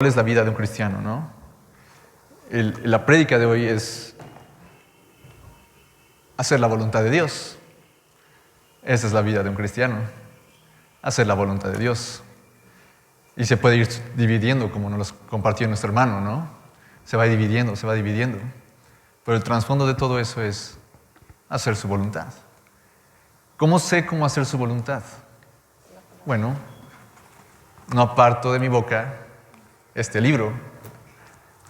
es la vida de un cristiano, ¿no? La prédica de hoy es hacer la voluntad de Dios. Esa es la vida de un cristiano, hacer la voluntad de Dios. Y se puede ir dividiendo, como nos lo compartió nuestro hermano, ¿no? Se va dividiendo. Pero el trasfondo de todo eso es hacer su voluntad. ¿Cómo sé cómo hacer su voluntad? Bueno, no aparto de mi boca este libro.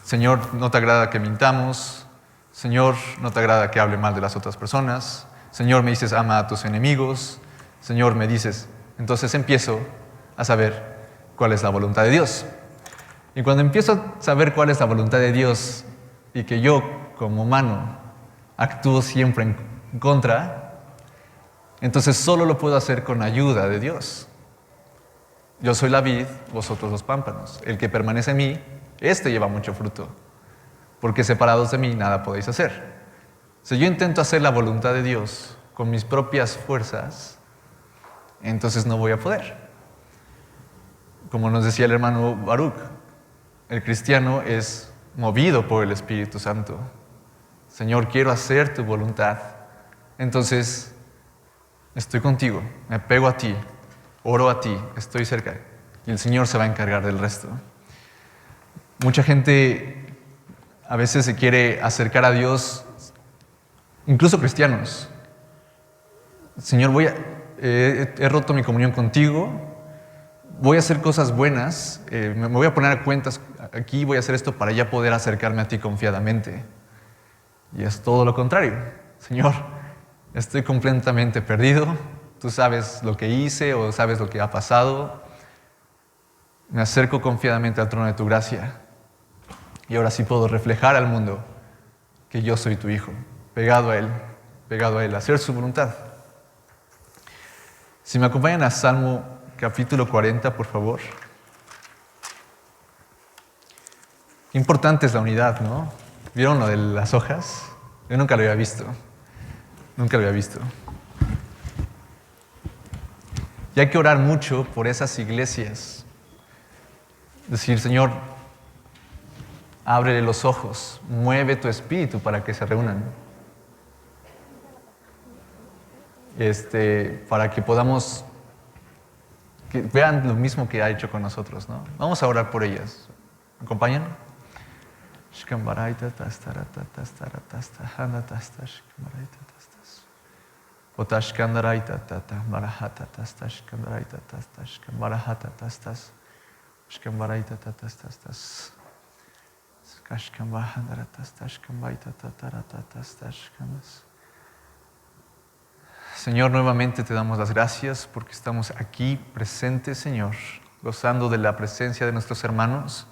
Señor, no te agrada que mintamos. Señor, no te agrada que hable mal de las otras personas. Señor, me dices, ama a tus enemigos. Señor, me dices, entonces empiezo a saber cuál es la voluntad de Dios. Y cuando empiezo a saber cuál es la voluntad de Dios y que yo, como humano, actúo siempre en contra, entonces solo lo puedo hacer con ayuda de Dios. Yo soy la vid, vosotros los pámpanos. El que permanece en mí, este lleva mucho fruto, porque separados de mí nada podéis hacer. Si yo intento hacer la voluntad de Dios con mis propias fuerzas, entonces no voy a poder. Como nos decía el hermano Baruch, el cristiano es movido por el Espíritu Santo. Señor, quiero hacer tu voluntad. Entonces, estoy contigo, me pego a ti, oro a ti, estoy cerca. Y el Señor se va a encargar del resto. Mucha gente a veces se quiere acercar a Dios, incluso cristianos. Señor, he roto mi comunión contigo, voy a hacer cosas buenas, me voy a poner a cuentas aquí, voy a hacer esto para ya poder acercarme a ti confiadamente. Y es todo lo contrario. Señor, estoy completamente perdido, tú sabes lo que hice o sabes lo que ha pasado. Me acerco confiadamente al trono de tu gracia y ahora sí puedo reflejar al mundo que yo soy tu hijo, pegado a Él, hacer su voluntad. Si me acompañan a Salmo capítulo 40, por favor. Qué importante es la unidad, ¿no? ¿Vieron lo de las hojas? Yo nunca lo había visto. Y hay que orar mucho por esas iglesias. Decir, Señor, ábrele los ojos, mueve tu espíritu para que se reúnan. Para que podamos, que vean lo mismo que ha hecho con nosotros, ¿no? Vamos a orar por ellas. ¿Me acompañan? Señor, nuevamente te damos las gracias porque estamos aquí presentes, Señor, gozando de la presencia de nuestros hermanos,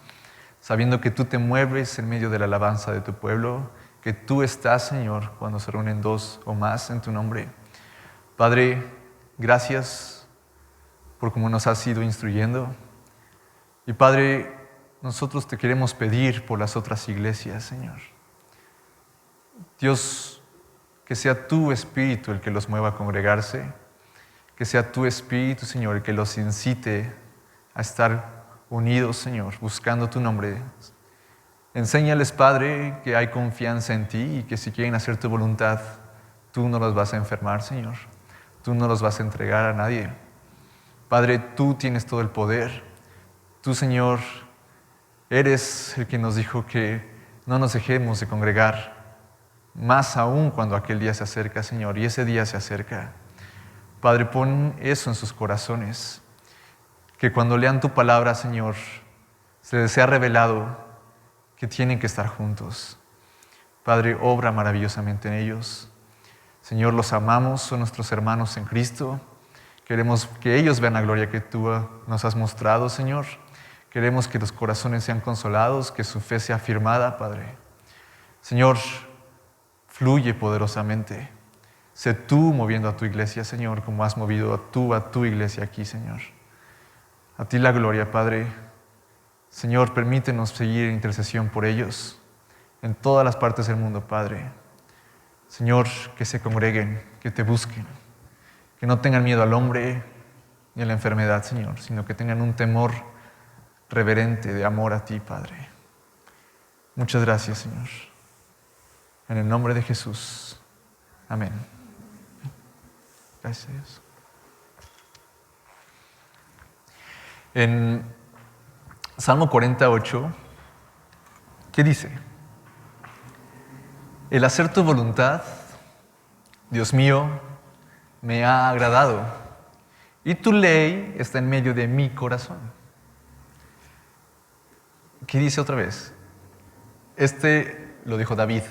sabiendo que tú te mueves en medio de la alabanza de tu pueblo, que tú estás, Señor, cuando se reúnen dos o más en tu nombre. Padre, gracias por cómo nos has ido instruyendo. Y Padre, nosotros te queremos pedir por las otras iglesias, Señor. Dios, que sea tu Espíritu el que los mueva a congregarse, que sea tu Espíritu, Señor, el que los incite a estar unidos, Señor, buscando tu nombre. Enséñales, Padre, que hay confianza en ti y que si quieren hacer tu voluntad, tú no los vas a enfermar, Señor. Tú no los vas a entregar a nadie. Padre, tú tienes todo el poder. Tú, Señor, eres el que nos dijo que no nos dejemos de congregar, más aún cuando aquel día se acerca, Señor, y ese día se acerca. Padre, pon eso en sus corazones, que cuando lean tu palabra, Señor, se les sea revelado que tienen que estar juntos. Padre, obra maravillosamente en ellos. Señor, los amamos, son nuestros hermanos en Cristo. Queremos que ellos vean la gloria que tú nos has mostrado, Señor. Queremos que los corazones sean consolados, que su fe sea afirmada, Padre. Señor, fluye poderosamente. Sé tú moviendo a tu iglesia, Señor, como has movido a tu iglesia aquí, Señor. A ti la gloria, Padre. Señor, permítenos seguir en intercesión por ellos en todas las partes del mundo, Padre. Señor, que se congreguen, que te busquen, que no tengan miedo al hombre ni a la enfermedad, Señor, sino que tengan un temor reverente de amor a ti, Padre. Muchas gracias, Señor. En el nombre de Jesús. Amén. Gracias a Dios. En Salmo 48, ¿qué dice? El hacer tu voluntad, Dios mío, me ha agradado, y tu ley está en medio de mi corazón. ¿Qué dice otra vez? Lo dijo David.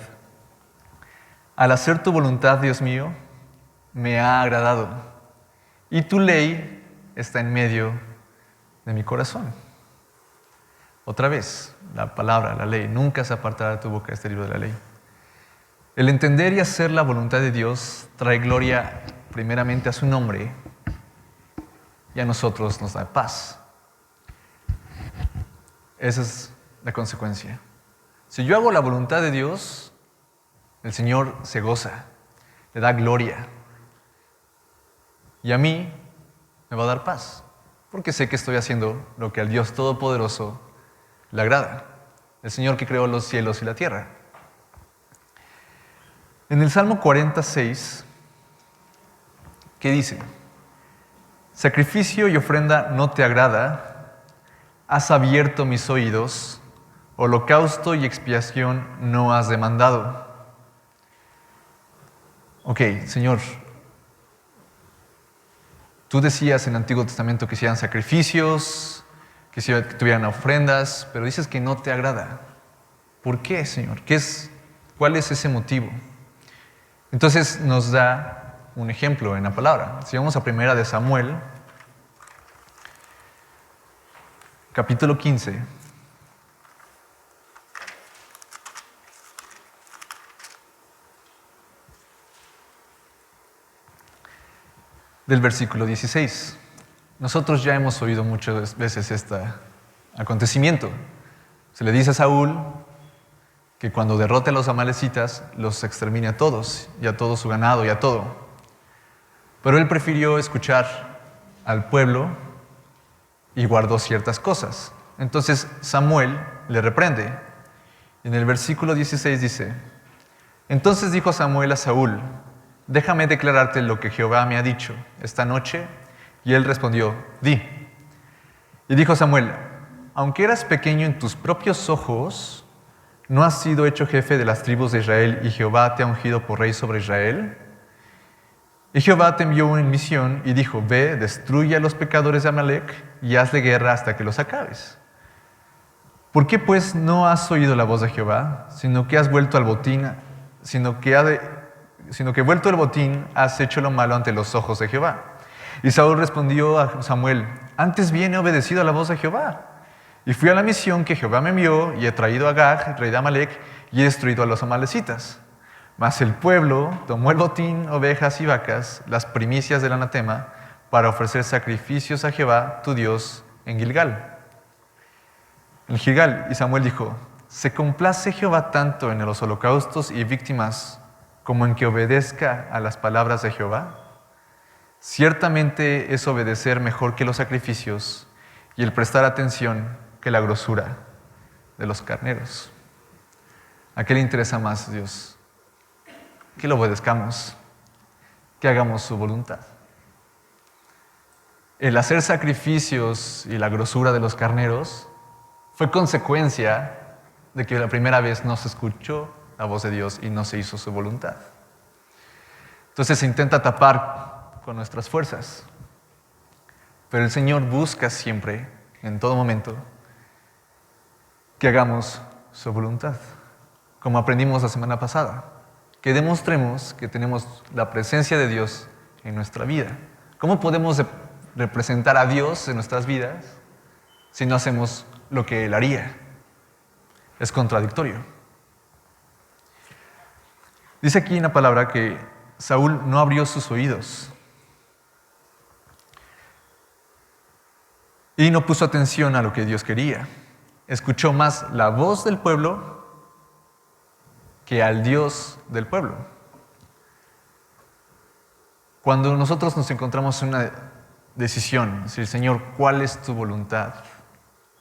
Al hacer tu voluntad, Dios mío, me ha agradado, y tu ley está en medio de mi corazón. Otra vez, la palabra, la ley, nunca se apartará de tu boca este libro de la ley. El entender y hacer la voluntad de Dios trae gloria primeramente a su nombre y a nosotros nos da paz. Esa es la consecuencia. Si yo hago la voluntad de Dios, el Señor se goza, le da gloria. Y a mí me va a dar paz, porque sé que estoy haciendo lo que al Dios Todopoderoso le agrada, el Señor que creó los cielos y la tierra. En el Salmo 46, ¿qué dice? Sacrificio y ofrenda no te agrada, has abierto mis oídos, holocausto y expiación no has demandado. Ok, Señor, tú decías en el Antiguo Testamento que hicieran sacrificios, que tuvieran ofrendas, pero dices que no te agrada. ¿Por qué, Señor? ¿Cuál es ese motivo? Entonces nos da un ejemplo en la palabra. Si vamos a 1 de Samuel, capítulo 15. Del versículo 16. Nosotros ya hemos oído muchas veces este acontecimiento. Se le dice a Saúl que cuando derrote a los amalecitas, los extermine a todos, y a todo su ganado, y a todo. Pero él prefirió escuchar al pueblo y guardó ciertas cosas. Entonces Samuel le reprende. Y en el versículo 16 dice, entonces dijo Samuel a Saúl, déjame declararte lo que Jehová me ha dicho esta noche. Y él respondió, di. Y dijo Samuel, aunque eras pequeño en tus propios ojos, ¿no has sido hecho jefe de las tribus de Israel y Jehová te ha ungido por rey sobre Israel? Y Jehová te envió en misión y dijo, ve, destruye a los pecadores de Amalec y hazle guerra hasta que los acabes. ¿Por qué pues no has oído la voz de Jehová, sino que vuelto el botín has hecho lo malo ante los ojos de Jehová? Y Saúl respondió a Samuel, antes bien he obedecido a la voz de Jehová. Y fui a la misión que Jehová me envió, y he traído a Agag, rey de Amalec, y he destruido a los amalecitas. Mas el pueblo tomó el botín, ovejas y vacas, las primicias del anatema, para ofrecer sacrificios a Jehová, tu Dios, en Gilgal. En Gilgal, y Samuel dijo, ¿se complace Jehová tanto en los holocaustos y víctimas como en que obedezca a las palabras de Jehová? Ciertamente es obedecer mejor que los sacrificios y el prestar atención que la grosura de los carneros. ¿A qué le interesa más Dios? Que lo obedezcamos, que hagamos su voluntad. El hacer sacrificios y la grosura de los carneros fue consecuencia de que la primera vez no se escuchó la voz de Dios y no se hizo su voluntad. Entonces se intenta tapar con nuestras fuerzas. Pero el Señor busca siempre, en todo momento, que hagamos su voluntad. Como aprendimos la semana pasada, que demostremos que tenemos la presencia de Dios en nuestra vida. ¿Cómo podemos representar a Dios en nuestras vidas si no hacemos lo que Él haría? Es contradictorio. Dice aquí en la palabra que Saúl no abrió sus oídos y no puso atención a lo que Dios quería. Escuchó más la voz del pueblo que al Dios del pueblo. Cuando nosotros nos encontramos en una decisión, decir, Señor, ¿cuál es tu voluntad?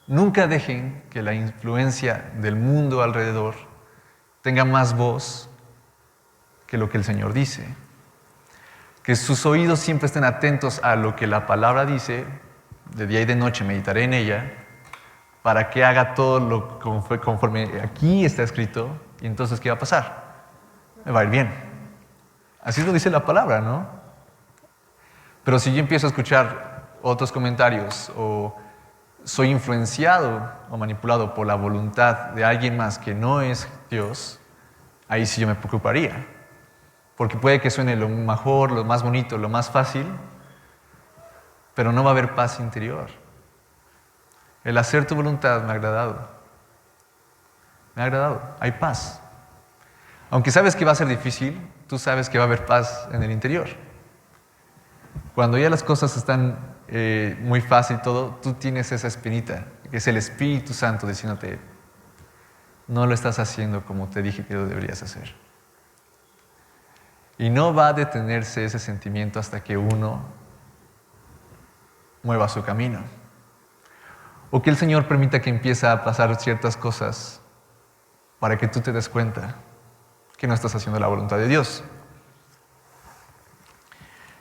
Nunca dejen que la influencia del mundo alrededor tenga más voz que lo que el Señor dice. Que sus oídos siempre estén atentos a lo que la palabra dice, de día y de noche meditaré en ella, para que haga todo lo conforme aquí está escrito, y entonces, ¿qué va a pasar? Me va a ir bien. Así lo dice la palabra, ¿no? Pero si yo empiezo a escuchar otros comentarios, o soy influenciado o manipulado por la voluntad de alguien más que no es Dios, ahí sí yo me preocuparía. Porque puede que suene lo mejor, lo más bonito, lo más fácil, pero no va a haber paz interior. El hacer tu voluntad me ha agradado. Me ha agradado. Hay paz. Aunque sabes que va a ser difícil, tú sabes que va a haber paz en el interior. Cuando ya las cosas están muy fácil todo, tú tienes esa espinita, que es el Espíritu Santo diciéndote, no lo estás haciendo como te dije que lo deberías hacer. Y no va a detenerse ese sentimiento hasta que uno mueva su camino. O que el Señor permita que empiece a pasar ciertas cosas para que tú te des cuenta que no estás haciendo la voluntad de Dios.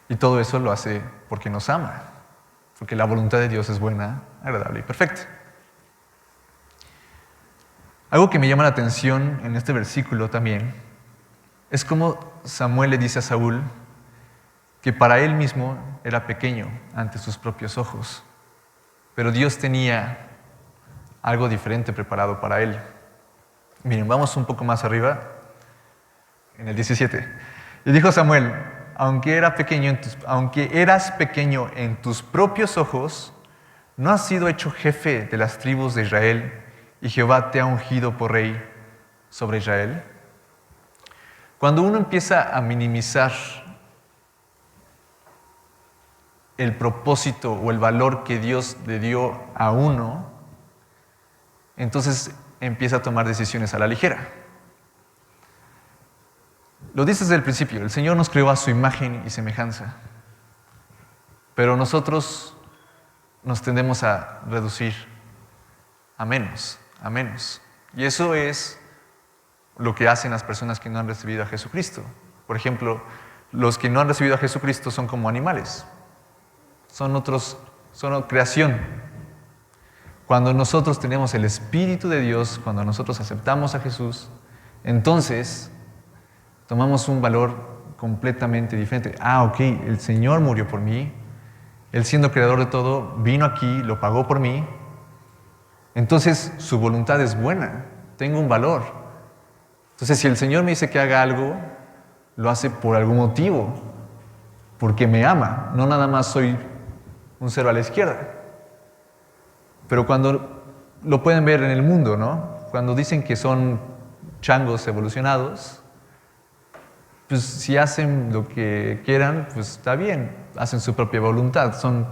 Y todo eso lo hace porque nos ama. Porque la voluntad de Dios es buena, agradable y perfecta. Algo que me llama la atención en este versículo también es cómo Samuel le dice a Saúl que para él mismo era pequeño ante sus propios ojos, pero Dios tenía algo diferente preparado para él. Miren, vamos un poco más arriba, en el 17. Y dijo Samuel, aunque eras pequeño en tus propios ojos, ¿no has sido hecho jefe de las tribus de Israel y Jehová te ha ungido por rey sobre Israel? Cuando uno empieza a minimizar el propósito o el valor que Dios le dio a uno, entonces empieza a tomar decisiones a la ligera. Lo dice desde el principio, el Señor nos creó a su imagen y semejanza, pero nosotros nos tendemos a reducir a menos. Y eso es lo que hacen las personas que no han recibido a Jesucristo. Por ejemplo, los que no han recibido a Jesucristo son como animales. Son creación. Cuando nosotros tenemos el Espíritu de Dios, cuando nosotros aceptamos a Jesús, entonces tomamos un valor completamente diferente. Ok, el Señor murió por mí. Él, siendo creador de todo, vino aquí, lo pagó por mí. Entonces su voluntad es buena. Tengo un valor. Entonces, si el Señor me dice que haga algo, lo hace por algún motivo, porque me ama. No nada más soy un cero a la izquierda. Pero cuando lo pueden ver en el mundo, ¿no? Cuando dicen que son changos evolucionados, pues si hacen lo que quieran, pues está bien, hacen su propia voluntad, son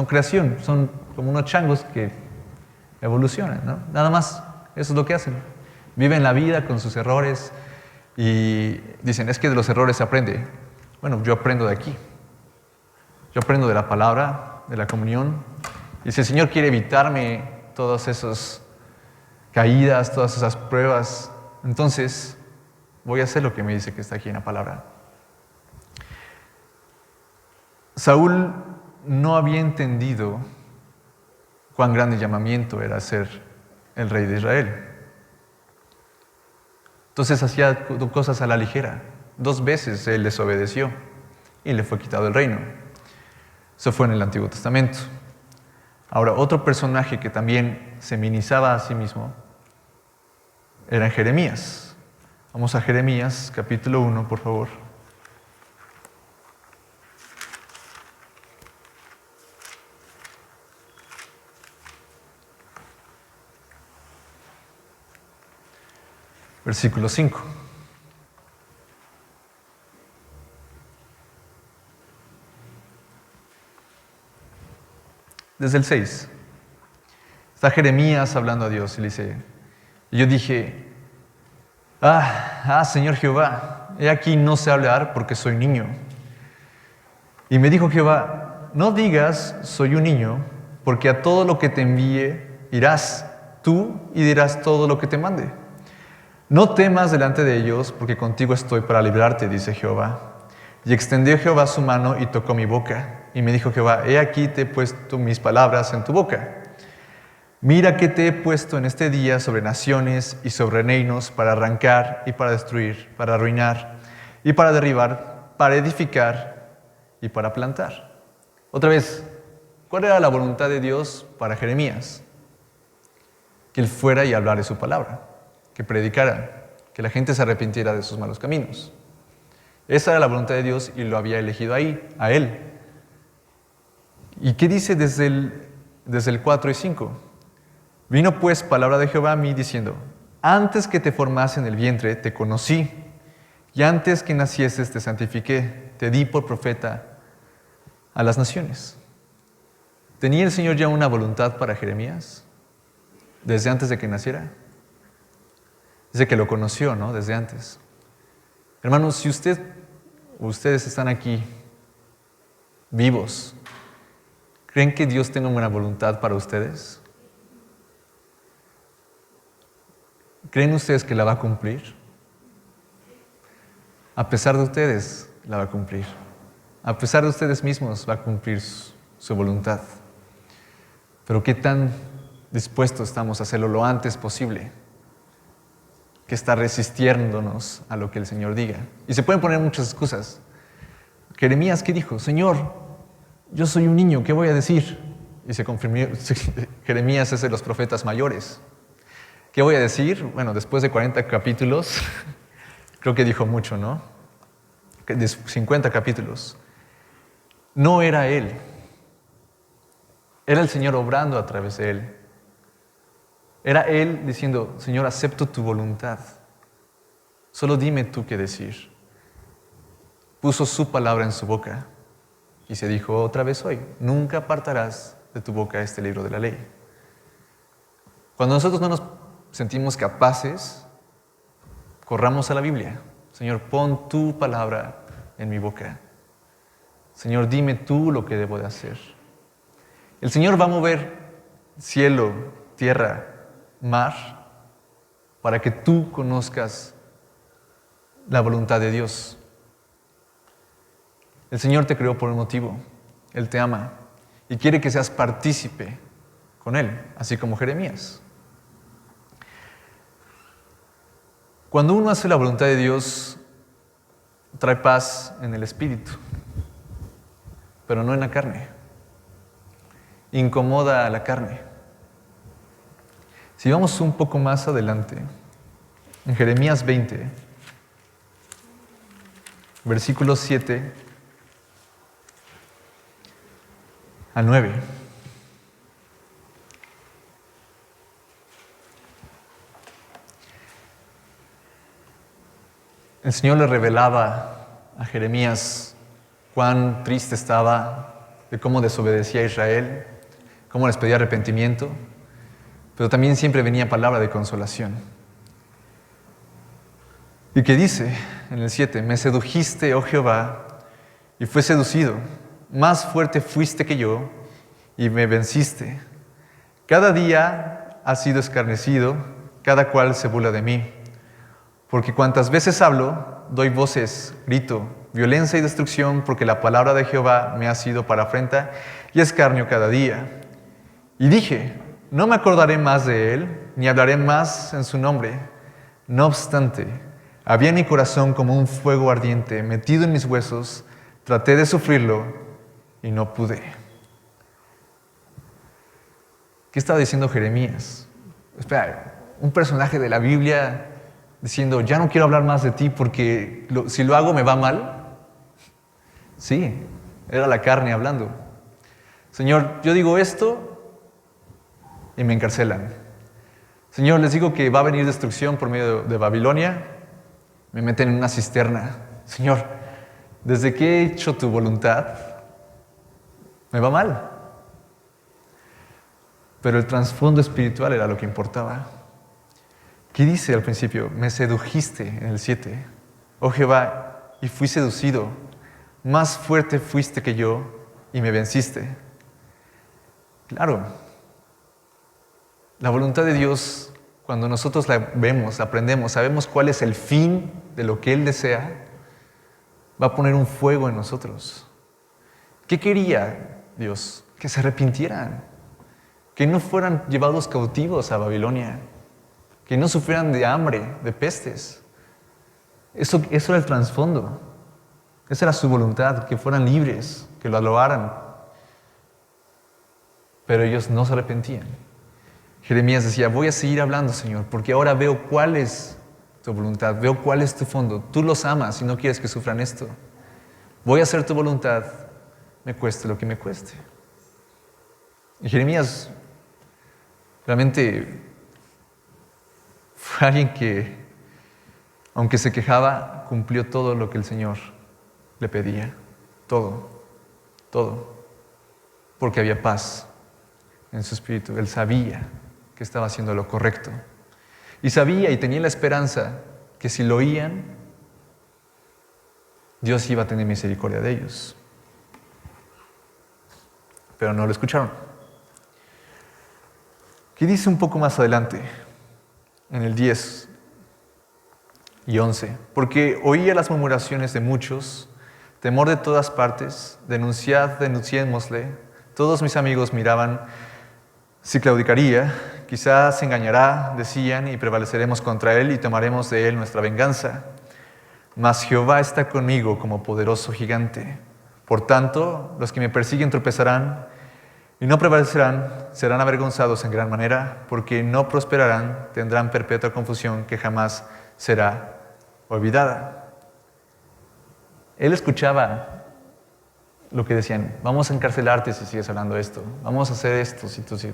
creación, son como unos changos que evolucionan, ¿no? Nada más, eso es lo que hacen. Viven la vida con sus errores y dicen, es que de los errores se aprende. Bueno, yo aprendo de aquí. Yo aprendo de la palabra, de la comunión. Y si el Señor quiere evitarme todas esas caídas, todas esas pruebas, entonces voy a hacer lo que me dice que está aquí en la palabra. Saúl no había entendido cuán grande llamamiento era ser el rey de Israel. Entonces hacía cosas a la ligera. 2 veces él desobedeció y le fue quitado el reino. Eso fue en el Antiguo Testamento. Ahora, otro personaje que también se minimizaba a sí mismo era Jeremías. Vamos a Jeremías, capítulo 1, por favor. Versículo 5. Desde el 6. Está Jeremías hablando a Dios y le dice, y yo dije, Señor Jehová, he aquí no sé hablar porque soy niño. Y me dijo Jehová, no digas soy un niño, porque a todo lo que te envíe irás tú y dirás todo lo que te mande. No temas delante de ellos, porque contigo estoy para librarte, dice Jehová. Y extendió Jehová su mano y tocó mi boca. Y me dijo Jehová, he aquí te he puesto mis palabras en tu boca. Mira que te he puesto en este día sobre naciones y sobre reinos para arrancar y para destruir, para arruinar y para derribar, para edificar y para plantar. Otra vez, ¿cuál era la voluntad de Dios para Jeremías? Que él fuera y hablara su palabra, que predicara, que la gente se arrepintiera de sus malos caminos. Esa era la voluntad de Dios y lo había elegido ahí, a él. ¿Y qué dice desde el 4 y 5? Vino pues palabra de Jehová a mí diciendo, antes que te formase en el vientre te conocí, y antes que nacieses te santifiqué, te di por profeta a las naciones. ¿Tenía el Señor ya una voluntad para Jeremías desde antes de que naciera? Desde que lo conoció, ¿no? Desde antes. Hermanos, si ustedes están aquí vivos, ¿creen que Dios tenga una voluntad para ustedes? ¿Creen ustedes que la va a cumplir? A pesar de ustedes, la va a cumplir. A pesar de ustedes mismos, va a cumplir su voluntad. Pero ¿qué tan dispuestos estamos a hacerlo lo antes posible? Que está resistiéndonos a lo que el Señor diga. Y se pueden poner muchas excusas. Jeremías, ¿qué dijo? Señor, yo soy un niño, ¿qué voy a decir? Y se confirmó, Jeremías es de los profetas mayores. ¿Qué voy a decir? Bueno, después de 40 capítulos, creo que dijo mucho, ¿no? De 50 capítulos. No era él. Era el Señor obrando a través de él. Era él diciendo, Señor, acepto tu voluntad. Solo dime tú qué decir. Puso su palabra en su boca y se dijo otra vez hoy, nunca apartarás de tu boca este libro de la ley. Cuando nosotros no nos sentimos capaces, corramos a la Biblia. Señor, pon tu palabra en mi boca. Señor, dime tú lo que debo de hacer. El Señor va a mover cielo, tierra, mar, para que tú conozcas la voluntad de Dios. El Señor te creó por un motivo. Él te ama y quiere que seas partícipe con Él, así como Jeremías. Cuando uno hace la voluntad de Dios, trae paz en el espíritu, pero no en la carne. Incomoda a la carne. Si vamos un poco más adelante, en Jeremías 20, versículos 7 al 9. El Señor le revelaba a Jeremías cuán triste estaba de cómo desobedecía a Israel, cómo les pedía arrepentimiento, pero también siempre venía palabra de consolación. Y que dice en el 7, me sedujiste, oh Jehová, y fue seducido. Más fuerte fuiste que yo, y me venciste. Cada día has sido escarnecido, cada cual se burla de mí. Porque cuantas veces hablo, doy voces, grito, violencia y destrucción, porque la palabra de Jehová me ha sido para afrenta y escarnio cada día. Y dije, no me acordaré más de él, ni hablaré más en su nombre. No obstante, había en mi corazón como un fuego ardiente metido en mis huesos, traté de sufrirlo y no pude. ¿Qué estaba diciendo Jeremías? Espera, un personaje de la Biblia diciendo, ya no quiero hablar más de ti porque si lo hago me va mal. Sí, era la carne hablando. Señor, yo digo esto y me encarcelan. Señor, les digo que va a venir destrucción por medio de Babilonia, me meten en una cisterna. Señor, desde que he hecho tu voluntad, me va mal. Pero el trasfondo espiritual era lo que importaba. ¿Qué dice al principio? Me sedujiste en el 7. Oh Jehová, y fui seducido. Más fuerte fuiste que yo y me venciste. Claro, la voluntad de Dios, cuando nosotros la vemos, aprendemos, sabemos cuál es el fin de lo que Él desea, va a poner un fuego en nosotros. ¿Qué quería Dios? Que se arrepintieran, que no fueran llevados cautivos a Babilonia, que no sufrieran de hambre, de pestes. Eso era el trasfondo. Esa era su voluntad, que fueran libres, que lo alabaran. Pero ellos no se arrepentían. Jeremías decía, voy a seguir hablando, Señor, porque ahora veo cuál es tu voluntad, veo cuál es tu fondo. Tú los amas y no quieres que sufran esto. Voy a hacer tu voluntad, me cueste lo que me cueste. Y Jeremías realmente fue alguien que, aunque se quejaba, cumplió todo lo que el Señor le pedía. Todo. Porque había paz en su espíritu. Él sabía que estaba haciendo lo correcto. Y sabía y tenía la esperanza que si lo oían, Dios iba a tener misericordia de ellos. Pero no lo escucharon. ¿Qué dice un poco más adelante? En el 10 y 11. Porque oía las murmuraciones de muchos, temor de todas partes, denunciémosle. Todos mis amigos miraban si claudicaría, quizás se engañará, decían, y prevaleceremos contra él y tomaremos de él nuestra venganza. Mas Jehová está conmigo como poderoso gigante. Por tanto, los que me persiguen tropezarán y no prevalecerán, serán avergonzados en gran manera, porque no prosperarán, tendrán perpetua confusión que jamás será olvidada. Él escuchaba lo que decían, vamos a encarcelarte si sigues hablando esto, vamos a hacer esto,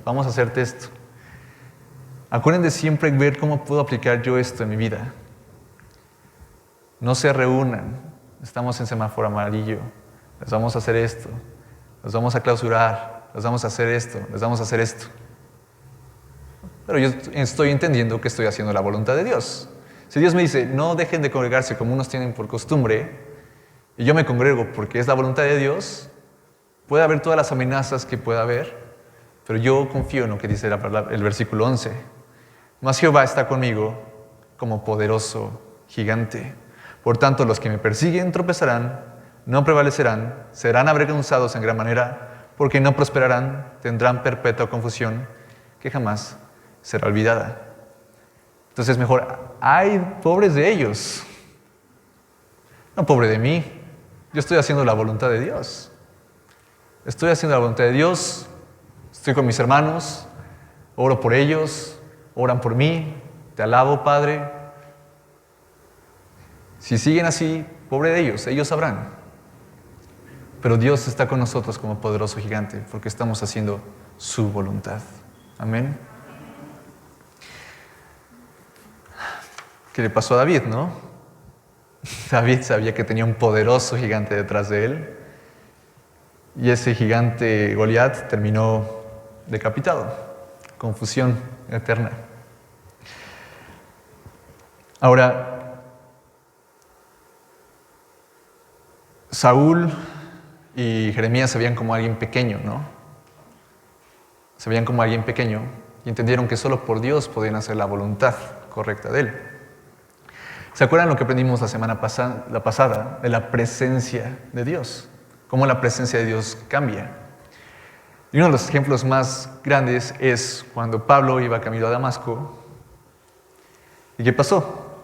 vamos a hacerte esto. Acuérdense de siempre ver cómo puedo aplicar yo esto en mi vida. No se reúnan, estamos en semáforo amarillo, les vamos a hacer esto, los vamos a clausurar, les vamos a hacer esto, les vamos a hacer esto. Pero yo estoy entendiendo que estoy haciendo la voluntad de Dios. Si Dios me dice, no dejen de congregarse como unos tienen por costumbre, y yo me congrego porque es la voluntad de Dios, puede haber todas las amenazas que pueda haber, pero yo confío en lo que dice el versículo 11. Mas Jehová está conmigo como poderoso gigante. Por tanto, los que me persiguen tropezarán, no prevalecerán, serán avergonzados en gran manera, porque no prosperarán, tendrán perpetua confusión que jamás será olvidada. Entonces mejor, ay, pobres de ellos. No, pobre de mí. Yo estoy haciendo la voluntad de Dios. Estoy haciendo la voluntad de Dios. Estoy con mis hermanos. Oro por ellos. Oran por mí. Te alabo, Padre. Si siguen así, pobre de ellos. Ellos sabrán. Pero Dios está con nosotros como poderoso gigante porque estamos haciendo su voluntad. Amén. ¿Qué le pasó a David, no? David sabía que tenía un poderoso gigante detrás de él y ese gigante Goliat terminó decapitado. Confusión eterna. Ahora, Saúl y Jeremías se veían como alguien pequeño, ¿no? Se veían como alguien pequeño y entendieron que solo por Dios podían hacer la voluntad correcta de él. ¿Se acuerdan lo que aprendimos la semana pasada de la presencia de Dios? Cómo la presencia de Dios cambia. Y uno de los ejemplos más grandes es cuando Pablo iba camino a Damasco. ¿Y qué pasó?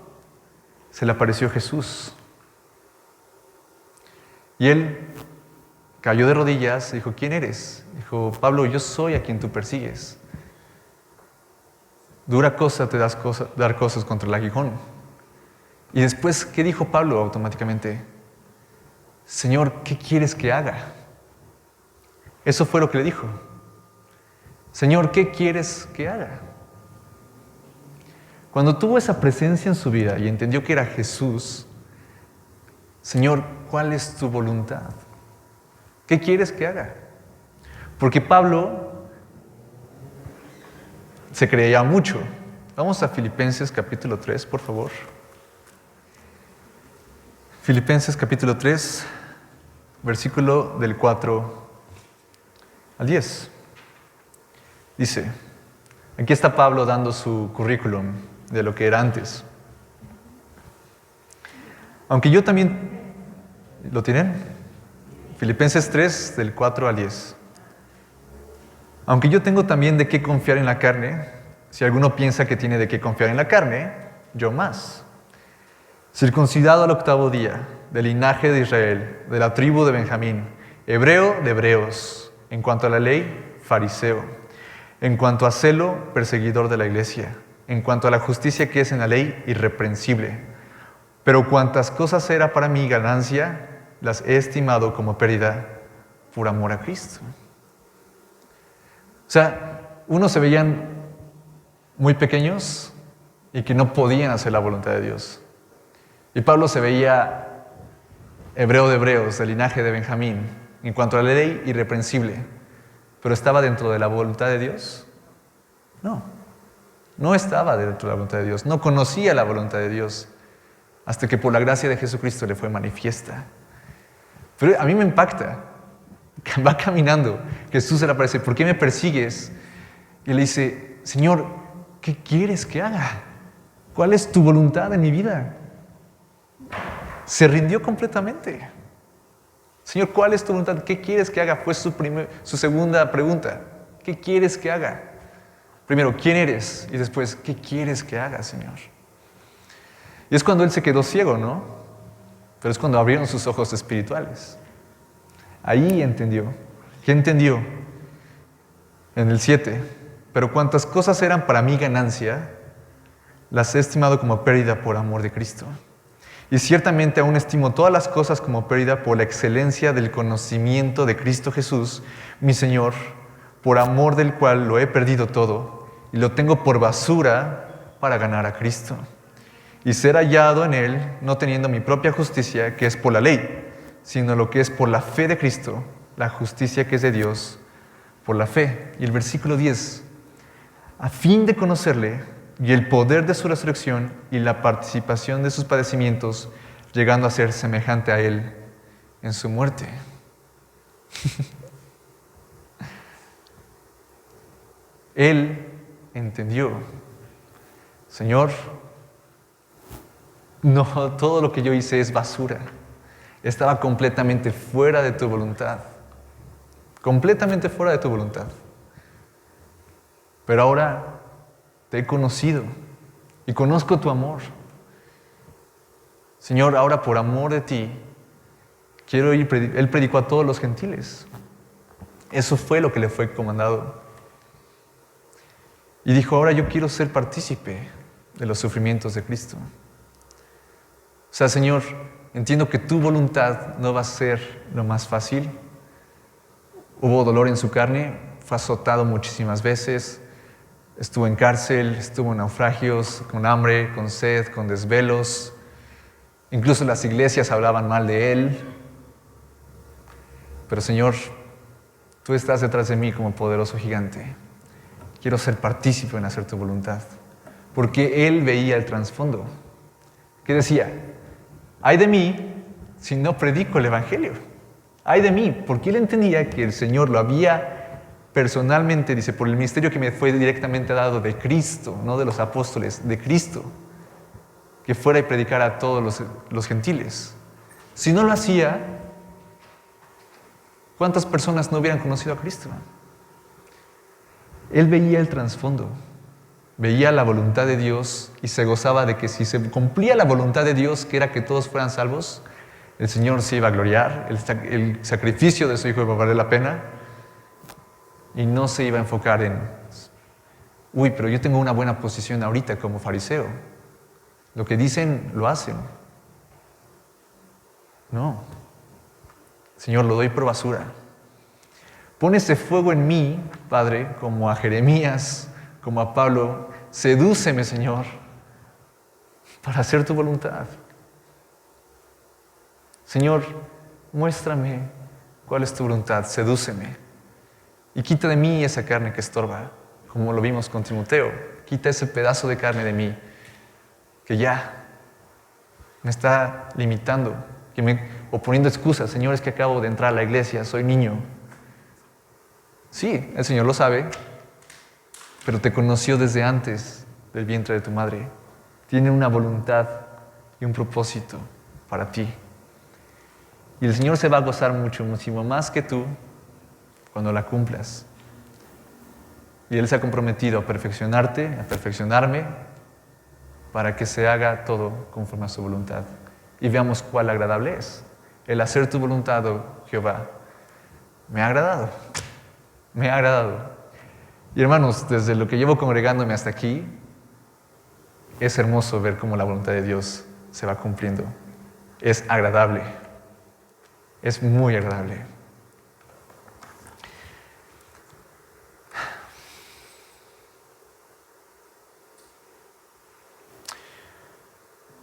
Se le apareció Jesús. Y él cayó de rodillas y dijo, ¿quién eres? Dijo, Pablo, yo soy a quien tú persigues. Dura cosa te dar cosas contra el aguijón. Y después, ¿qué dijo Pablo automáticamente? Señor, ¿qué quieres que haga? Eso fue lo que le dijo. Señor, ¿qué quieres que haga? Cuando tuvo esa presencia en su vida y entendió que era Jesús, Señor, ¿cuál es tu voluntad? ¿Qué quieres que haga? Porque Pablo se creía mucho. Vamos a Filipenses capítulo 3, por favor. Filipenses capítulo 3, versículo del 4 al 10. Dice, aquí está Pablo dando su currículum de lo que era antes. Aunque yo también, ¿lo tienen? Filipenses 3, del 4 al 10. Aunque yo tengo también de qué confiar en la carne, si alguno piensa que tiene de qué confiar en la carne, yo más. Circuncidado al 8º día, del linaje de Israel, de la tribu de Benjamín, hebreo de hebreos, en cuanto a la ley, fariseo, en cuanto a celo, perseguidor de la iglesia, en cuanto a la justicia que es en la ley, irreprensible. Pero cuantas cosas era para mí ganancia, las he estimado como pérdida por amor a Cristo. O sea, unos se veían muy pequeños y que no podían hacer la voluntad de Dios. Y Pablo se veía hebreo de hebreos, del linaje de Benjamín, en cuanto a la ley, irreprensible. ¿Pero estaba dentro de la voluntad de Dios? No, no estaba dentro de la voluntad de Dios. No conocía la voluntad de Dios hasta que por la gracia de Jesucristo le fue manifiesta. Pero a mí me impacta. Va caminando, Jesús se le aparece, ¿por qué me persigues? Y le dice, Señor, ¿qué quieres que haga? ¿Cuál es tu voluntad en mi vida? Se rindió completamente. Señor, ¿cuál es tu voluntad? ¿Qué quieres que haga? Fue su segunda pregunta. ¿Qué quieres que haga? Primero, ¿quién eres? Y después, ¿qué quieres que haga, Señor? Y es cuando él se quedó ciego, ¿no? Pero es cuando abrieron sus ojos espirituales. Ahí entendió. ¿Qué entendió? En el 7. Pero cuantas cosas eran para mí ganancia, las he estimado como pérdida por amor de Cristo. Y ciertamente aún estimo todas las cosas como pérdida por la excelencia del conocimiento de Cristo Jesús, mi Señor, por amor del cual lo he perdido todo y lo tengo por basura para ganar a Cristo. Y ser hallado en Él, no teniendo mi propia justicia, que es por la ley, sino lo que es por la fe de Cristo, la justicia que es de Dios, por la fe. Y el versículo 10, a fin de conocerle y el poder de su resurrección y la participación de sus padecimientos, llegando a ser semejante a Él en su muerte. Él entendió, Señor, no, todo lo que yo hice es basura. Estaba completamente fuera de tu voluntad. Completamente fuera de tu voluntad. Pero ahora te he conocido y conozco tu amor. Señor, ahora por amor de ti, quiero ir. Él predicó a todos los gentiles. Eso fue lo que le fue comandado. Y dijo, ahora yo quiero ser partícipe de los sufrimientos de Cristo. O sea, Señor, entiendo que tu voluntad no va a ser lo más fácil. Hubo dolor en su carne, fue azotado muchísimas veces, estuvo en cárcel, estuvo en naufragios, con hambre, con sed, con desvelos. Incluso las iglesias hablaban mal de él. Pero Señor, tú estás detrás de mí como poderoso gigante. Quiero ser partícipe en hacer tu voluntad. Porque él veía el trasfondo. ¿Qué decía? Ay de mí si no predico el evangelio. Ay de mí, porque él entendía que el Señor lo había personalmente, dice, por el ministerio que me fue directamente dado de Cristo, no de los apóstoles, de Cristo, que fuera y predicara a todos los gentiles. Si no lo hacía, ¿cuántas personas no hubieran conocido a Cristo? Él veía el trasfondo, veía la voluntad de Dios y se gozaba de que si se cumplía la voluntad de Dios, que era que todos fueran salvos, el Señor se iba a gloriar, el sacrificio de su Hijo iba a valer la pena y no se iba a enfocar en, uy, pero yo tengo una buena posición ahorita como fariseo. Lo que dicen, lo hacen. No. Señor, lo doy por basura. Pon ese fuego en mí, Padre, como a Jeremías, como a Pablo. Sedúceme, Señor, para hacer tu voluntad. Señor, muéstrame cuál es tu voluntad, sedúceme. Y quita de mí esa carne que estorba, como lo vimos con Timoteo. Quita ese pedazo de carne de mí que ya me está limitando, o poniendo excusas. Señor, es que acabo de entrar a la iglesia, soy niño. Sí, el Señor lo sabe, pero te conoció desde antes del vientre de tu madre. Tiene una voluntad y un propósito para ti. Y el Señor se va a gozar muchísimo más que tú cuando la cumplas. Y Él se ha comprometido a perfeccionarte, a perfeccionarme, para que se haga todo conforme a su voluntad. Y veamos cuál agradable es. El hacer tu voluntad, oh Jehová, me ha agradado. Me ha agradado. Y hermanos, desde lo que llevo congregándome hasta aquí, es hermoso ver cómo la voluntad de Dios se va cumpliendo. Es agradable. Es muy agradable.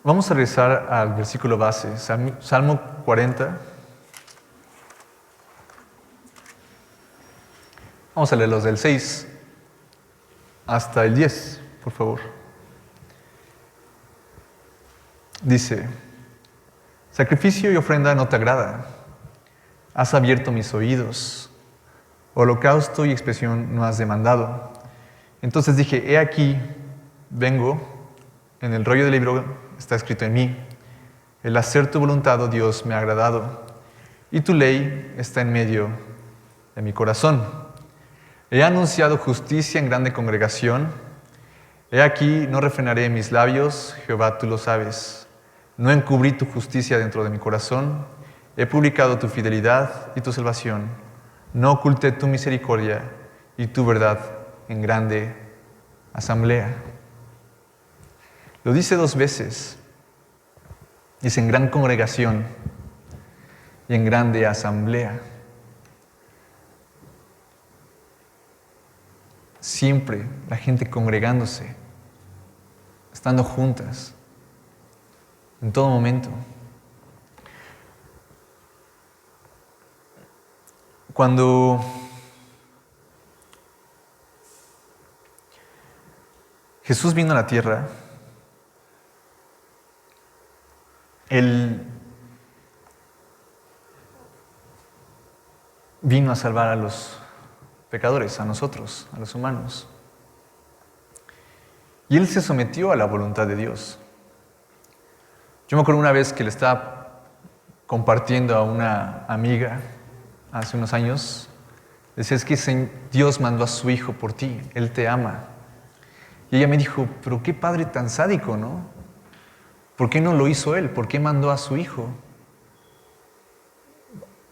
Vamos a regresar al versículo base, Salmo 40. Vamos a leer los del 6 hasta el 10, por favor. Dice: sacrificio y ofrenda no te agrada. Has abierto mis oídos. Holocausto y expiación no has demandado. Entonces dije: he aquí, vengo. En el rollo del libro está escrito en mí: el hacer tu voluntad, oh Dios, me ha agradado, y tu ley está en medio de mi corazón. He anunciado justicia en grande congregación. He aquí, no refrenaré mis labios, Jehová, tú lo sabes. No encubrí tu justicia dentro de mi corazón. He publicado tu fidelidad y tu salvación. No oculté tu misericordia y tu verdad en grande asamblea. Lo dice 2 veces. Dice en gran congregación y en grande asamblea. Siempre la gente congregándose, estando juntas, en todo momento. Cuando Jesús vino a la tierra, Él vino a salvar a los pecadores, a nosotros, a los humanos. Y Él se sometió a la voluntad de Dios. Yo me acuerdo una vez que le estaba compartiendo a una amiga hace unos años. Decía: es que Dios mandó a su Hijo por ti, Él te ama. Y ella me dijo: pero qué padre tan sádico, ¿no? ¿Por qué no lo hizo Él? ¿Por qué mandó a su Hijo?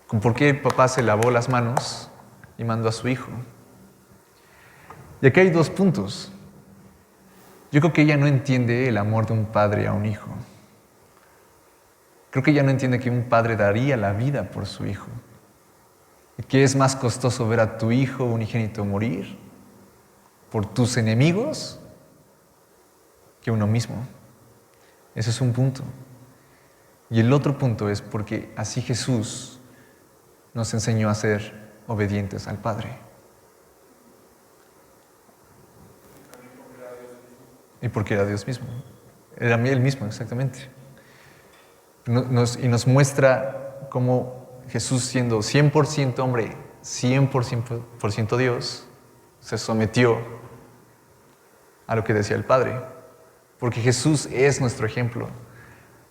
¿Por qué el papá se lavó las manos y mandó a su Hijo? Y aquí hay 2 puntos. Yo creo que ella no entiende el amor de un padre a un hijo. Creo que ella no entiende que un padre daría la vida por su hijo. Y que es más costoso ver a tu hijo unigénito morir por tus enemigos que uno mismo. Ese es un punto. Y el otro punto es porque así Jesús nos enseñó a ser obedientes al Padre. Y porque era Dios mismo. Era Él mismo, exactamente. Y nos muestra cómo Jesús, siendo 100% hombre, 100% Dios, se sometió a lo que decía el Padre. Porque Jesús es nuestro ejemplo.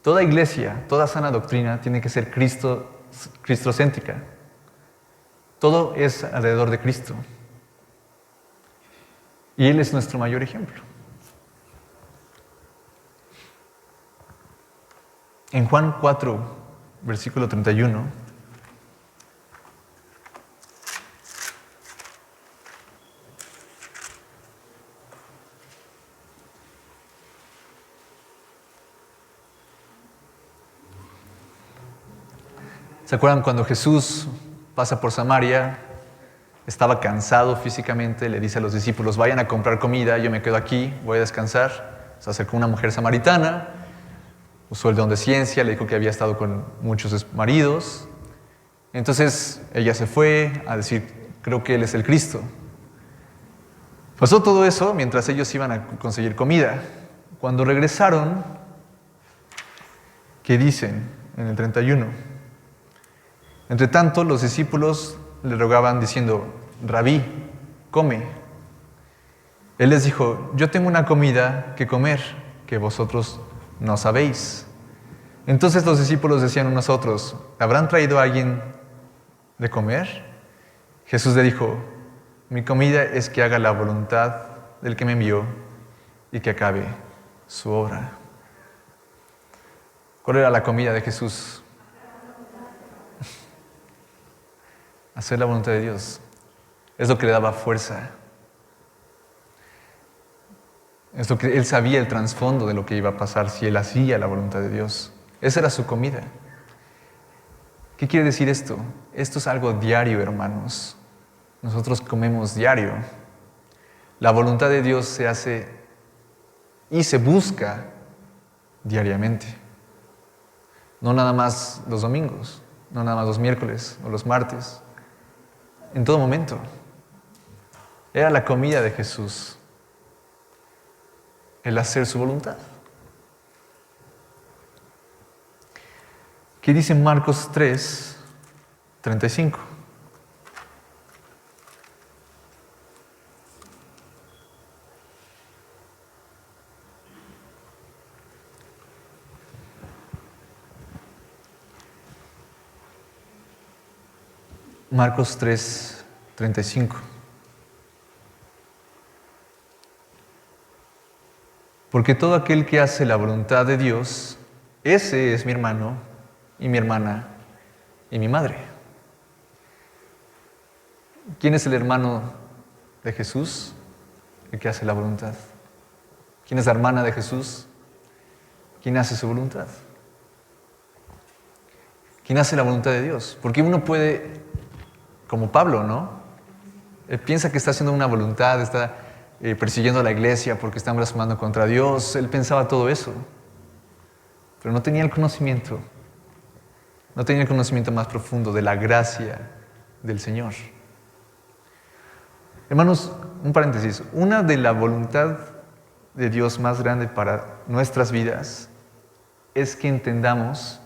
Toda iglesia, toda sana doctrina tiene que ser cristocéntrica. Todo es alrededor de Cristo. Y Él es nuestro mayor ejemplo. En Juan 4, versículo 31, ¿se acuerdan cuando Jesús pasa por Samaria? Estaba cansado físicamente, le dice a los discípulos: vayan a comprar comida, yo me quedo aquí, voy a descansar. Se acercó una mujer samaritana, usó el don de ciencia, le dijo que había estado con muchos maridos. Entonces ella se fue a decir: creo que Él es el Cristo. Pasó todo eso mientras ellos iban a conseguir comida. Cuando regresaron, ¿qué dicen en el 31? Entre tanto, los discípulos le rogaban diciendo: Rabí, come. Él les dijo, yo tengo una comida que comer que vosotros no sabéis. Entonces los discípulos decían unos a otros, ¿habrán traído a alguien de comer? Jesús le dijo, mi comida es que haga la voluntad del que me envió y que acabe su obra. ¿Cuál era la comida de Jesús? Hacer la voluntad de Dios. Es lo que le daba fuerza. Es lo que él sabía el trasfondo de lo que iba a pasar si él hacía la voluntad de Dios. Esa era su comida. ¿Qué quiere decir esto? Esto es algo diario, hermanos. Nosotros comemos diario. La voluntad de Dios se hace y se busca diariamente. No nada más los domingos, no nada más los miércoles o los martes. En todo momento. Era la comida de Jesús. El hacer su voluntad. ¿Qué dice Marcos 3, 35? Marcos 3, 35. Porque todo aquel que hace la voluntad de Dios, ese es mi hermano y mi hermana y mi madre. ¿Quién es el hermano de Jesús? El que hace la voluntad. ¿Quién es la hermana de Jesús? ¿Quién hace su voluntad? ¿Quién hace la voluntad de Dios? Porque uno puede, como Pablo, ¿no? Él piensa que está haciendo una voluntad, está persiguiendo a la iglesia porque están blasfemando contra Dios. Él pensaba todo eso. Pero no tenía el conocimiento. No tenía el conocimiento más profundo de la gracia del Señor. Hermanos, un paréntesis. Una de la voluntad de Dios más grande para nuestras vidas es que entendamos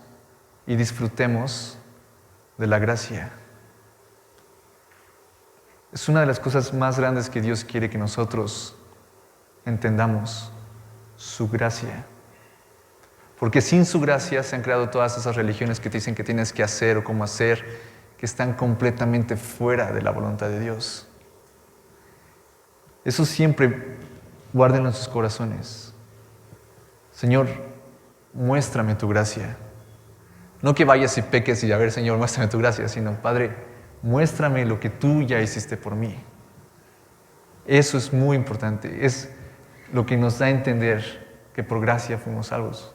y disfrutemos de la gracia. Es una de las cosas más grandes que Dios quiere que nosotros entendamos, su gracia. Porque sin su gracia se han creado todas esas religiones que te dicen que tienes que hacer o cómo hacer, que están completamente fuera de la voluntad de Dios. Eso siempre guárdenlo en sus corazones. Señor, muéstrame tu gracia. No que vayas y peques y a ver, Señor, muéstrame tu gracia, sino, Padre, muéstrame lo que tú ya hiciste por mí. Eso es muy importante. Es lo que nos da a entender que por gracia fuimos salvos.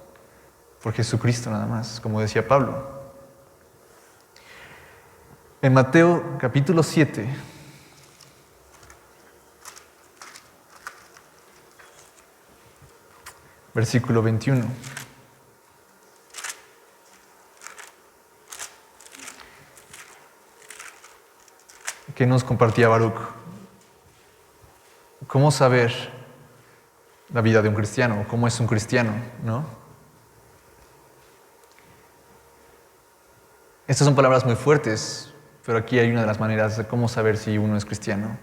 Por Jesucristo nada más, como decía Pablo. En Mateo capítulo 7, versículo 21. ¿Qué nos compartía Baruch? ¿Cómo saber la vida de un cristiano? ¿Cómo es un cristiano? ¿No? Estas son palabras muy fuertes, pero aquí hay una de las maneras de cómo saber si uno es cristiano.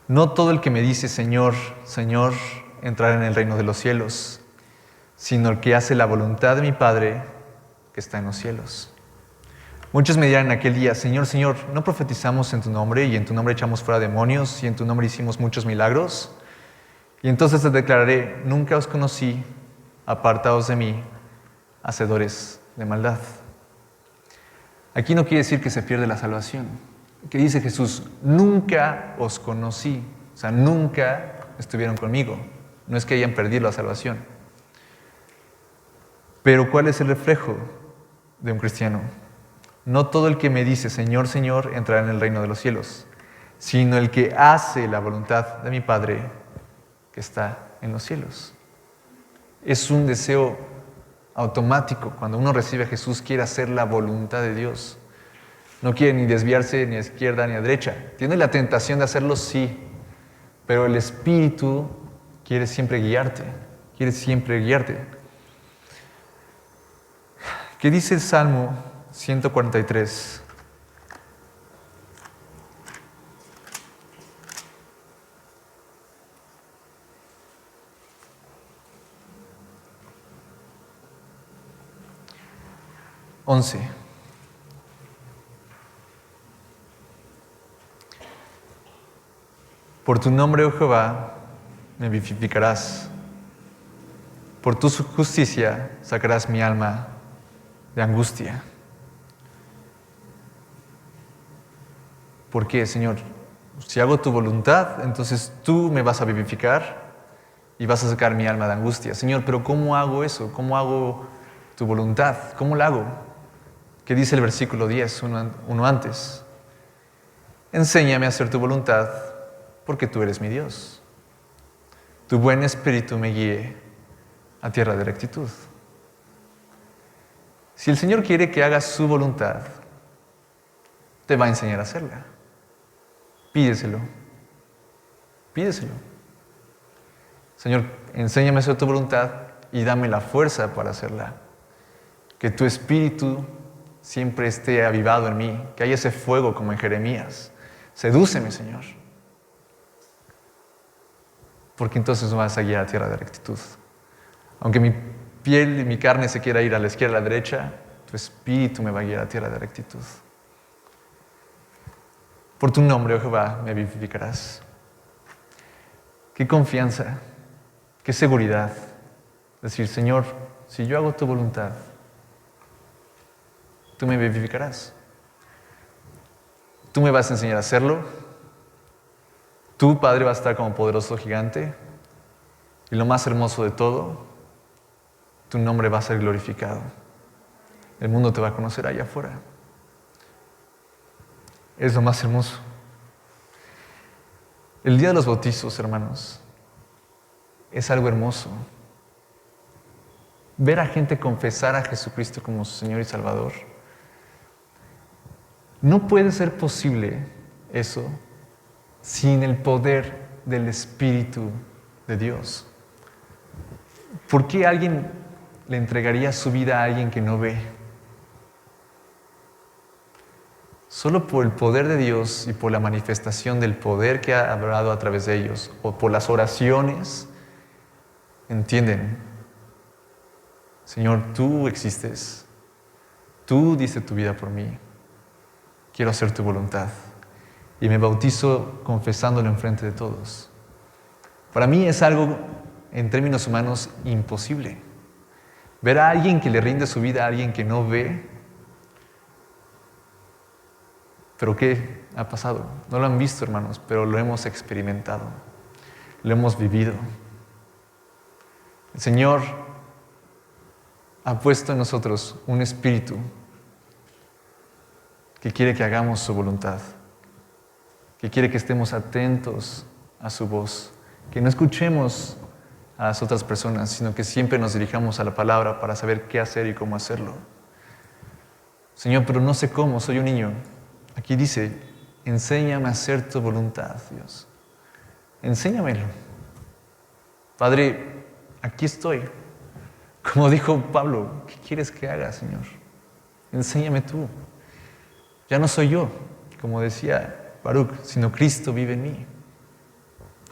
No todo el que me dice Señor, Señor, entrará en el reino de los cielos, sino el que hace la voluntad de mi Padre que está en los cielos. Muchos me dirán en aquel día, Señor, Señor, ¿no profetizamos en tu nombre y en tu nombre echamos fuera demonios y en tu nombre hicimos muchos milagros? Y entonces les declararé, nunca os conocí, apartaos de mí, hacedores de maldad. Aquí no quiere decir que se pierde la salvación. Que dice Jesús, nunca os conocí. O sea, nunca estuvieron conmigo. No es que hayan perdido la salvación. Pero ¿cuál es el reflejo de un cristiano? No todo el que me dice, Señor, Señor, entrará en el reino de los cielos, sino el que hace la voluntad de mi Padre que está en los cielos. Es un deseo automático. Cuando uno recibe a Jesús, quiere hacer la voluntad de Dios. No quiere ni desviarse ni a izquierda ni a derecha. Tiene la tentación de hacerlo, sí, pero el Espíritu quiere siempre guiarte. Quiere siempre guiarte. ¿Qué dice el Salmo 11. Por tu nombre, oh Jehová, me vivificarás. Por tu justicia sacarás mi alma de angustia. ¿Por qué, Señor? Si hago tu voluntad, entonces tú me vas a vivificar y vas a sacar mi alma de angustia. Señor, pero ¿cómo hago eso? ¿Cómo hago tu voluntad? ¿Cómo la hago? ¿Qué dice el versículo 10, uno antes? Enséñame a hacer tu voluntad, porque tú eres mi Dios. Tu buen espíritu me guíe a tierra de rectitud. Si el Señor quiere que hagas su voluntad, te va a enseñar a hacerla. Pídeselo. Pídeselo. Señor, enséñame a hacer tu voluntad y dame la fuerza para hacerla. Que tu espíritu siempre esté avivado en mí, que haya ese fuego como en Jeremías. Sedúceme, Señor. Porque entonces me vas a guiar a tierra de rectitud. Aunque mi piel y mi carne se quiera ir a la izquierda, a la derecha, tu espíritu me va a guiar a tierra de rectitud. Por tu nombre, oh Jehová, me vivificarás. Qué confianza, qué seguridad. Decir, Señor, si yo hago tu voluntad, tú me vivificarás. Tú me vas a enseñar a hacerlo. Tu Padre va a estar como poderoso gigante. Y lo más hermoso de todo, tu nombre va a ser glorificado. El mundo te va a conocer allá afuera. Es lo más hermoso. El día de los bautizos, hermanos, es algo hermoso. Ver a gente confesar a Jesucristo como su Señor y Salvador. No puede ser posible eso sin el poder del Espíritu de Dios. ¿Por qué alguien le entregaría su vida a alguien que no ve? Solo por el poder de Dios y por la manifestación del poder que ha hablado a través de ellos, o por las oraciones, entienden, Señor, tú existes, tú diste tu vida por mí, quiero hacer tu voluntad. Y me bautizo confesándolo enfrente de todos. Para mí es algo, en términos humanos, imposible. Ver a alguien que le rinde su vida a alguien que no ve. ¿Pero qué ha pasado? No lo han visto, hermanos, pero lo hemos experimentado. Lo hemos vivido. El Señor ha puesto en nosotros un espíritu que quiere que hagamos su voluntad, que quiere que estemos atentos a su voz, que no escuchemos a las otras personas, sino que siempre nos dirijamos a la palabra para saber qué hacer y cómo hacerlo. Señor, pero no sé cómo, soy un niño. Aquí dice, enséñame a hacer tu voluntad, Dios. Enséñamelo. Padre, aquí estoy. Como dijo Pablo, ¿qué quieres que haga, Señor? Enséñame tú. Ya no soy yo, como decía Baruch, sino Cristo vive en mí.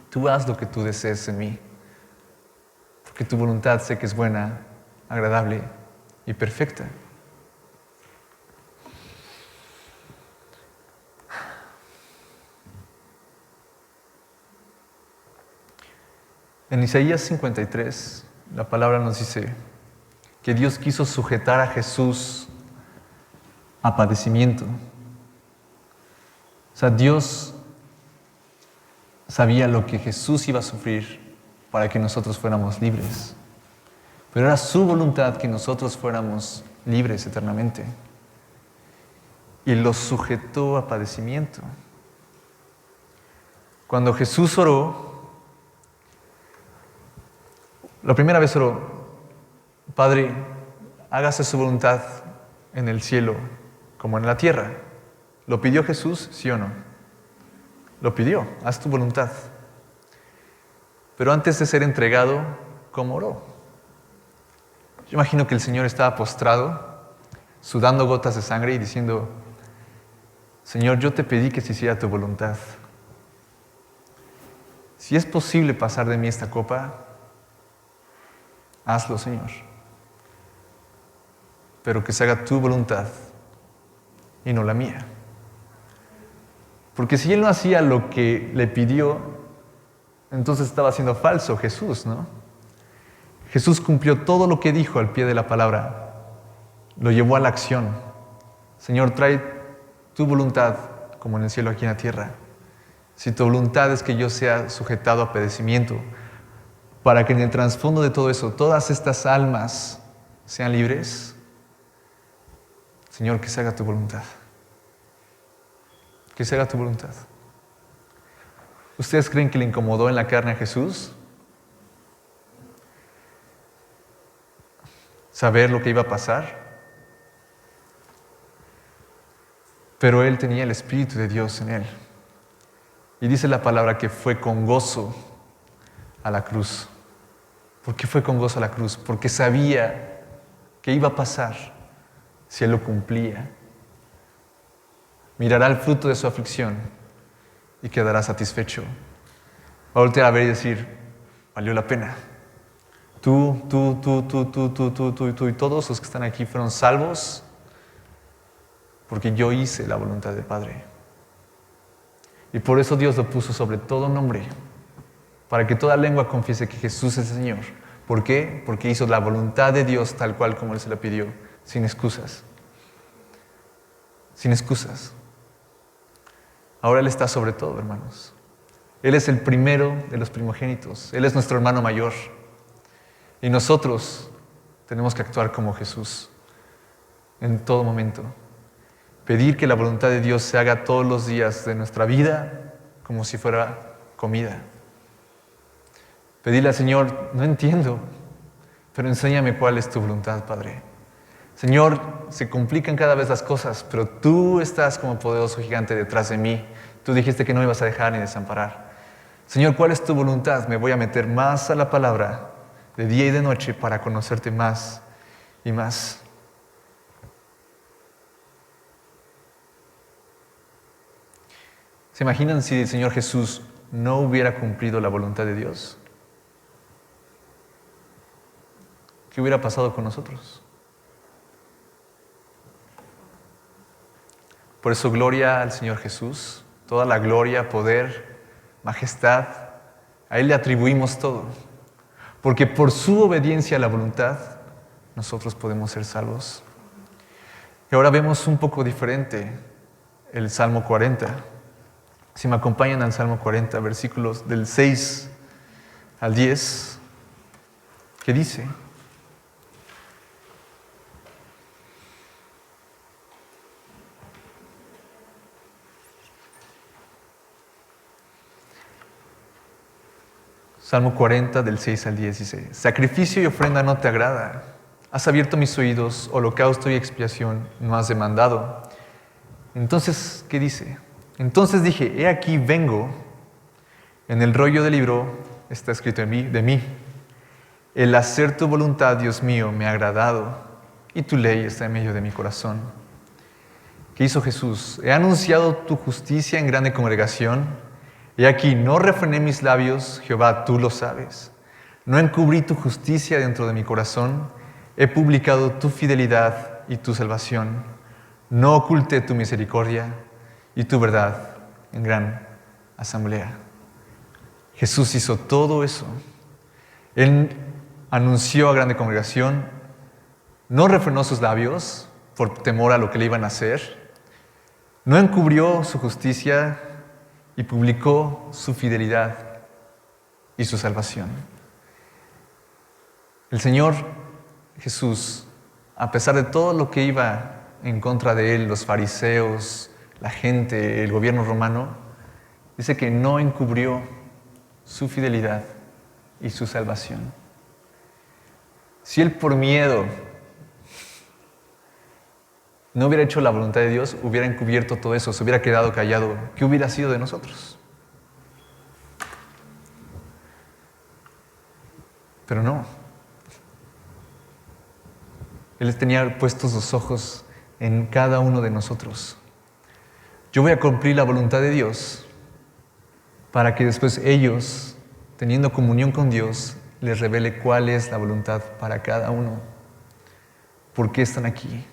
Tú haz lo que tú desees en mí. Porque tu voluntad sé que es buena, agradable y perfecta. En Isaías 53, la palabra nos dice que Dios quiso sujetar a Jesús a padecimiento. O sea, Dios sabía lo que Jesús iba a sufrir para que nosotros fuéramos libres. Pero era su voluntad que nosotros fuéramos libres eternamente. Y Él los sujetó a padecimiento. Cuando Jesús oró, la primera vez oró, Padre, hágase su voluntad en el cielo como en la tierra. ¿Lo pidió Jesús, sí o no? Lo pidió, haz tu voluntad. Pero antes de ser entregado, ¿cómo oró? Yo imagino que el Señor estaba postrado, sudando gotas de sangre y diciendo, Señor, yo te pedí que se hiciera tu voluntad. Si es posible pasar de mí esta copa, hazlo, Señor. pero que se haga tu voluntad y no la mía. Porque si él no hacía lo que le pidió, entonces estaba siendo falso Jesús, ¿no? Jesús cumplió todo lo que dijo al pie de la palabra. Lo llevó a la acción. Señor, trae tu voluntad como en el cielo aquí en la tierra. Si tu voluntad es que yo sea sujetado a padecimiento, para que en el trasfondo de todo eso, todas estas almas sean libres, Señor, que se haga tu voluntad. Que se haga tu voluntad. ¿Ustedes creen que le incomodó en la carne a Jesús saber lo que iba a pasar? Pero él tenía el Espíritu de Dios en él. Y dice la palabra que fue con gozo a la cruz. ¿Por qué fue con gozo a la cruz? Porque sabía que iba a pasar si él lo cumplía. Mirará el fruto de su aflicción y quedará satisfecho. Va a voltear a ver y decir, valió la pena. Tú y todos los que están aquí fueron salvos porque yo hice la voluntad del Padre. Y por eso Dios lo puso sobre todo nombre, para que toda lengua confiese que Jesús es el Señor. ¿Por qué? Porque hizo la voluntad de Dios tal cual como Él se la pidió, sin excusas. Sin excusas. Ahora Él está sobre todo, hermanos. Él es el primero de los primogénitos. Él es nuestro hermano mayor. Y nosotros tenemos que actuar como Jesús en todo momento. Pedir que la voluntad de Dios se haga todos los días de nuestra vida como si fuera comida. Pedirle al Señor, no entiendo, pero enséñame cuál es tu voluntad, Padre. Señor, se complican cada vez las cosas, pero tú estás como poderoso gigante detrás de mí. Tú dijiste que no me ibas a dejar ni desamparar. Señor, ¿cuál es tu voluntad? Me voy a meter más a la palabra de día y de noche para conocerte más y más. ¿Se imaginan si el Señor Jesús no hubiera cumplido la voluntad de Dios? ¿Qué hubiera pasado con nosotros? Por eso, gloria al Señor Jesús, toda la gloria, poder, majestad, a Él le atribuimos todo. Porque por su obediencia a la voluntad, nosotros podemos ser salvos. Y ahora vemos un poco diferente el Salmo 40. Si me acompañan al Salmo 40, versículos del 6 al 10, ¿qué dice? Salmo 40, del 6 al 10 dice: Sacrificio y ofrenda no te agrada. Has abierto mis oídos, holocausto y expiación no has demandado. Entonces, ¿qué dice? Entonces dije, he aquí vengo. En el rollo del libro está escrito de mí. El hacer tu voluntad, Dios mío, me ha agradado, y tu ley está en medio de mi corazón. ¿Qué hizo Jesús? He anunciado tu justicia en grande congregación. He aquí, no refrené mis labios, Jehová, tú lo sabes. No encubrí tu justicia dentro de mi corazón. He publicado tu fidelidad y tu salvación. No oculté tu misericordia y tu verdad en gran asamblea. Jesús hizo todo eso. Él anunció a grande congregación, no refrenó sus labios por temor a lo que le iban a hacer, no encubrió su justicia y publicó su fidelidad y su salvación. El Señor Jesús, a pesar de todo lo que iba en contra de él, los fariseos, la gente, el gobierno romano, dice que no encubrió su fidelidad y su salvación. Si él por miedo no hubiera hecho la voluntad de Dios, hubiera encubierto todo eso, se hubiera quedado callado, ¿qué hubiera sido de nosotros? Pero no. Él tenía puestos los ojos en cada uno de nosotros. Yo voy a cumplir la voluntad de Dios para que después ellos, teniendo comunión con Dios, les revele cuál es la voluntad para cada uno. ¿Por qué están aquí?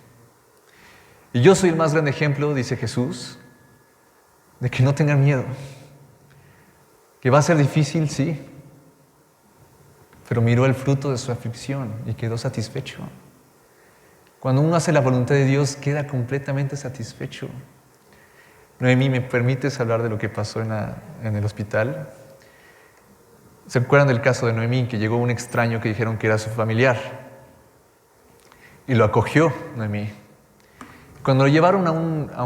Y yo soy el más grande ejemplo, dice Jesús, de que no tengan miedo. Que va a ser difícil, sí, pero miró el fruto de su aflicción y quedó satisfecho. Cuando uno hace la voluntad de Dios, queda completamente satisfecho. Noemí, ¿me permites hablar de lo que pasó en el hospital? ¿Se acuerdan del caso de Noemí, que llegó un extraño que dijeron que era su familiar? Y lo acogió Noemí. Cuando lo llevaron a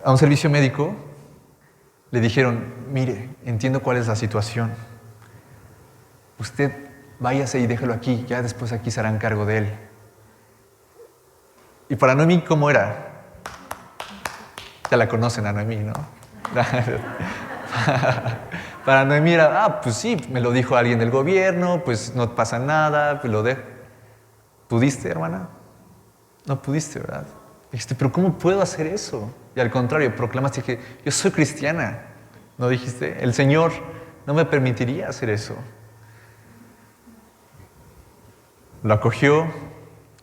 un servicio médico, le dijeron, mire, entiendo cuál es la situación. Usted váyase y déjelo aquí, ya después aquí se harán cargo de él. Y para Noemí, ¿cómo era? Ya la conocen a Noemí, ¿no? Para Noemí era, pues sí, me lo dijo alguien del gobierno, pues no pasa nada, pues lo dejo. ¿Pudiste, hermana? No pudiste, ¿verdad? Dijiste, pero ¿cómo puedo hacer eso? Y al contrario, proclamaste que yo soy cristiana. ¿No dijiste? El Señor no me permitiría hacer eso. Lo acogió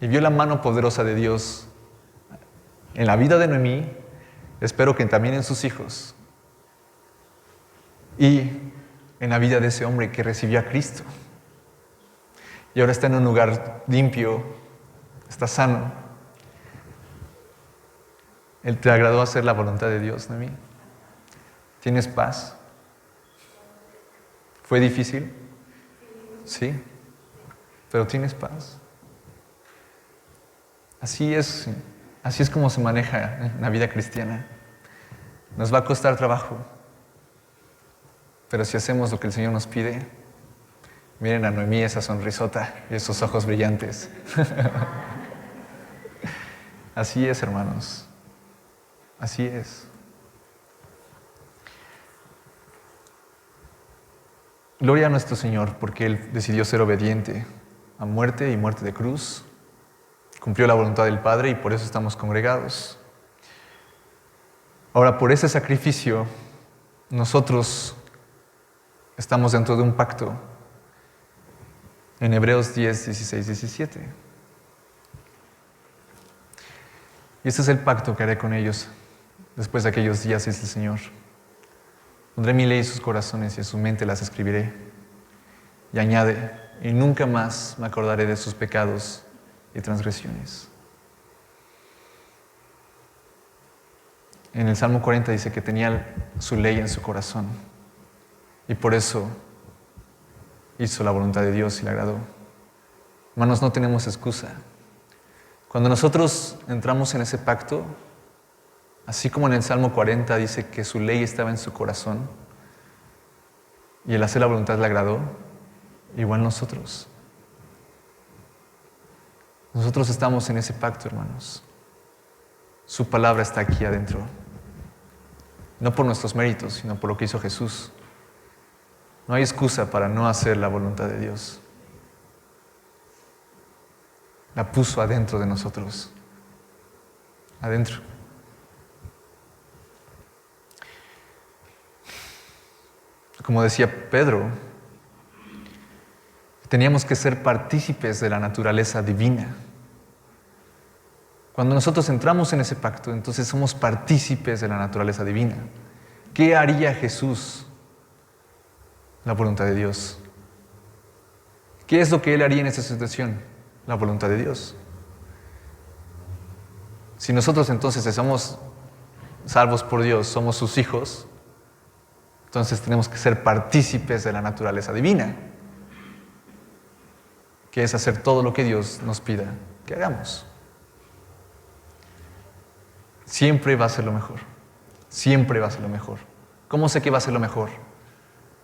y vio la mano poderosa de Dios en la vida de Noemí, espero que también en sus hijos, y en la vida de ese hombre que recibió a Cristo. Y ahora está en un lugar limpio, está sano. Él te agradó hacer la voluntad de Dios, Noemí. ¿Tienes paz? ¿Fue difícil? Sí, pero tienes paz. Así es como se maneja la vida cristiana. Nos va a costar trabajo, pero si hacemos lo que el Señor nos pide, miren a Noemí, esa sonrisota y esos ojos brillantes. Así es, hermanos. Así es. Gloria a nuestro Señor, porque Él decidió ser obediente a muerte y muerte de cruz. Cumplió la voluntad del Padre y por eso estamos congregados. Ahora, por ese sacrificio, nosotros estamos dentro de un pacto. En Hebreos 10, 16, 17. Y este es el pacto que haré con ellos después de aquellos días, dice el Señor. Pondré mi ley en sus corazones y en su mente las escribiré. Y añade, y nunca más me acordaré de sus pecados y transgresiones. En el Salmo 40 dice que tenía su ley en su corazón y por eso hizo la voluntad de Dios y le agradó. Hermanos, no tenemos excusa. Cuando nosotros entramos en ese pacto, así como en el Salmo 40 dice que su ley estaba en su corazón y el hacer la voluntad le agradó, igual nosotros. Nosotros estamos en ese pacto, hermanos. Su palabra está aquí adentro. No por nuestros méritos, sino por lo que hizo Jesús. No hay excusa para no hacer la voluntad de Dios. La puso adentro de nosotros. Adentro. Como decía Pedro, teníamos que ser partícipes de la naturaleza divina. Cuando nosotros entramos en ese pacto, entonces somos partícipes de la naturaleza divina. ¿Qué haría Jesús? La voluntad de Dios. ¿Qué es lo que Él haría en esta situación? La voluntad de Dios. Si nosotros entonces somos salvos por Dios, somos sus hijos, entonces tenemos que ser partícipes de la naturaleza divina, que es hacer todo lo que Dios nos pida que hagamos. Siempre va a ser lo mejor. Siempre va a ser lo mejor. ¿Cómo sé que va a ser lo mejor?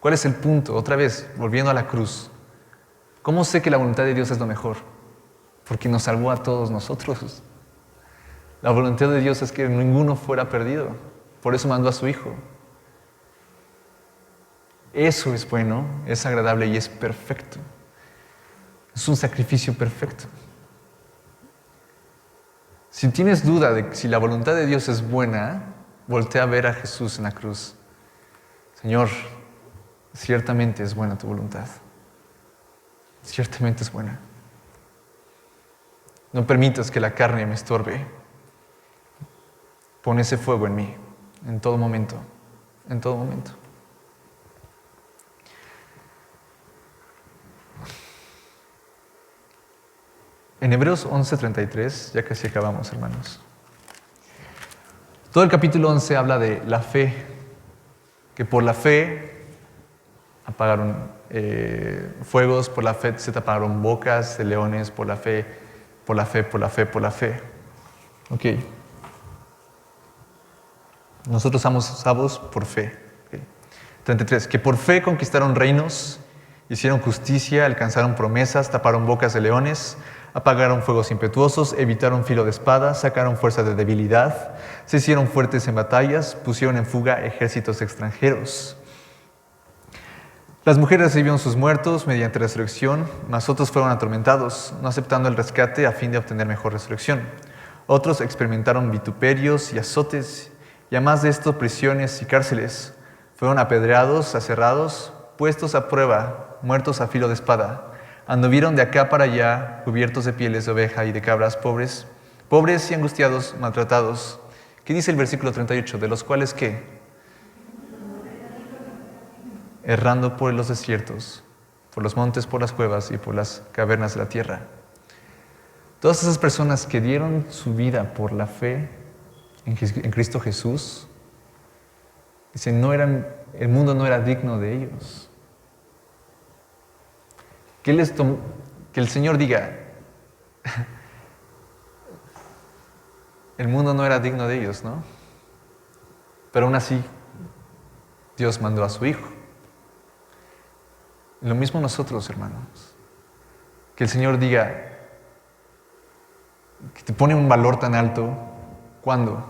¿Cuál es el punto? Otra vez, volviendo a la cruz. ¿Cómo sé que la voluntad de Dios es lo mejor? Porque nos salvó a todos nosotros. La voluntad de Dios es que ninguno fuera perdido. Por eso mandó a su Hijo. Eso es bueno, es agradable y es perfecto. Es un sacrificio perfecto. Si tienes duda de si la voluntad de Dios es buena, voltea a ver a Jesús en la cruz. Señor, ciertamente es buena tu voluntad. Ciertamente es buena. No permitas que la carne me estorbe. Pon ese fuego en mí, en todo momento, en todo momento. En Hebreos 11:33, ya casi acabamos, hermanos. Todo el capítulo 11 habla de la fe, que por la fe apagaron fuegos, por la fe se taparon bocas de leones, por la fe, por la fe, por la fe, por la fe. Ok. Nosotros somos salvos por fe. Okay. 33. Que por fe conquistaron reinos, hicieron justicia, alcanzaron promesas, taparon bocas de leones, apagaron fuegos impetuosos, evitaron filo de espada, sacaron fuerza de debilidad, se hicieron fuertes en batallas, pusieron en fuga ejércitos extranjeros. Las mujeres recibieron sus muertos mediante resurrección, mas otros fueron atormentados, no aceptando el rescate a fin de obtener mejor resurrección. Otros experimentaron vituperios y azotes, y además de esto prisiones y cárceles. Fueron apedreados, aserrados, puestos a prueba, muertos a filo de espada. Anduvieron de acá para allá, cubiertos de pieles de oveja y de cabras, pobres y angustiados, maltratados. ¿Qué dice el versículo 38? De los cuales, ¿qué? Errando por los desiertos, por los montes, por las cuevas y por las cavernas de la tierra. Todas esas personas que dieron su vida por la fe en Cristo Jesús, dicen, el mundo no era digno de ellos. Que el Señor diga, el mundo no era digno de ellos, ¿no? Pero aún así, Dios mandó a su Hijo. Lo mismo nosotros, hermanos. Que el Señor diga, que te pone un valor tan alto, ¿cuándo?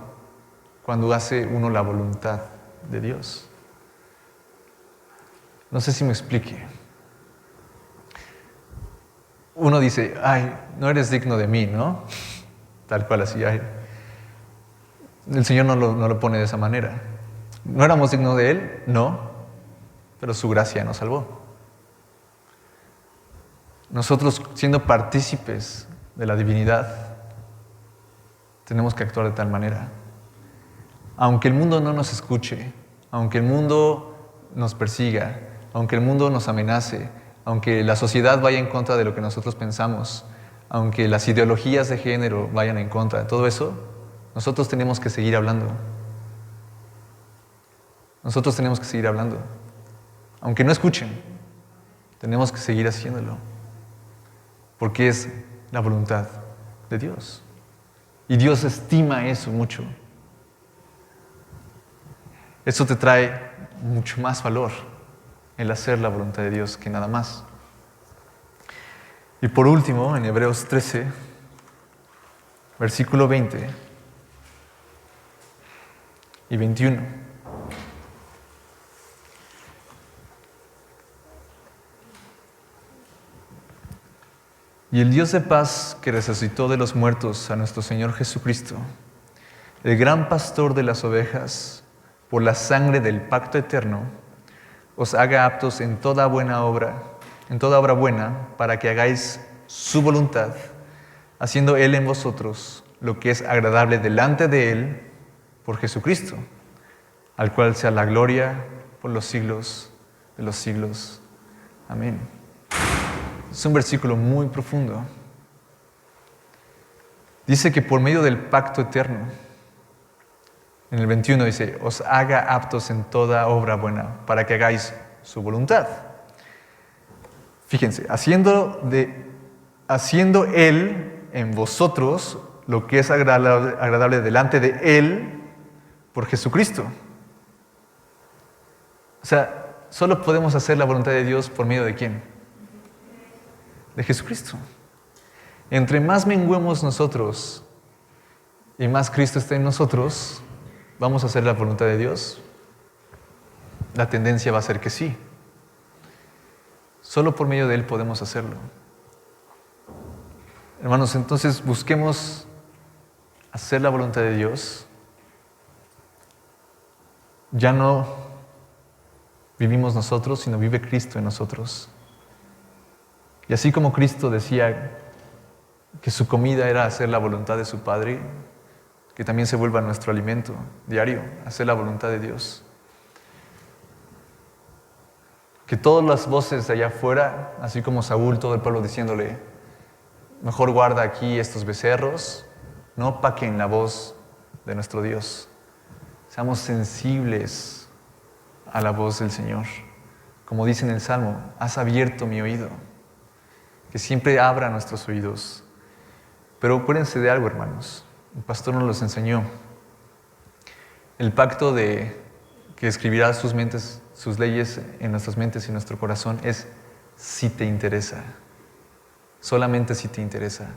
Cuando hace uno la voluntad de Dios. No sé si me explique. Uno dice, ay, no eres digno de mí, ¿no? Tal cual así, ay. El Señor no lo pone de esa manera. ¿No éramos dignos de Él? No, pero su gracia nos salvó. Nosotros, siendo partícipes de la divinidad, tenemos que actuar de tal manera. Aunque el mundo no nos escuche, aunque el mundo nos persiga, aunque el mundo nos amenace, aunque la sociedad vaya en contra de lo que nosotros pensamos, aunque las ideologías de género vayan en contra de todo eso, nosotros tenemos que seguir hablando. Nosotros tenemos que seguir hablando. Aunque no escuchen, tenemos que seguir haciéndolo. Porque es la voluntad de Dios. Y Dios estima eso mucho. Eso te trae mucho más valor, el hacer la voluntad de Dios, que nada más. Y por último, en Hebreos 13, versículo 20 y 21. Y el Dios de paz que resucitó de los muertos a nuestro Señor Jesucristo, el gran pastor de las ovejas, por la sangre del pacto eterno, os haga aptos en toda buena obra, en toda obra buena, para que hagáis su voluntad, haciendo Él en vosotros lo que es agradable delante de Él por Jesucristo, al cual sea la gloria por los siglos de los siglos. Amén. Es un versículo muy profundo. Dice que por medio del pacto eterno, en el 21 dice, os haga aptos en toda obra buena, para que hagáis su voluntad. Fíjense, haciendo Él en vosotros lo que es agradable delante de Él por Jesucristo. O sea, solo podemos hacer la voluntad de Dios por medio de ¿quién? De Jesucristo. Entre más menguemos nosotros y más Cristo esté en nosotros, ¿vamos a hacer la voluntad de Dios? La tendencia va a ser que sí. Solo por medio de Él podemos hacerlo. Hermanos, entonces busquemos hacer la voluntad de Dios. Ya no vivimos nosotros, sino vive Cristo en nosotros. Y así como Cristo decía que su comida era hacer la voluntad de su Padre, que también se vuelva nuestro alimento diario, hacer la voluntad de Dios. Que todas las voces de allá afuera, así como Saúl, todo el pueblo diciéndole, mejor guarda aquí estos becerros, no opaquen la voz de nuestro Dios. Seamos sensibles a la voz del Señor. Como dice en el Salmo, has abierto mi oído. Que siempre abra nuestros oídos. Pero acuérdense de algo, hermanos. El pastor nos los enseñó. El pacto de que escribirá sus leyes en nuestras mentes y en nuestro corazón es si te interesa. Solamente si te interesa.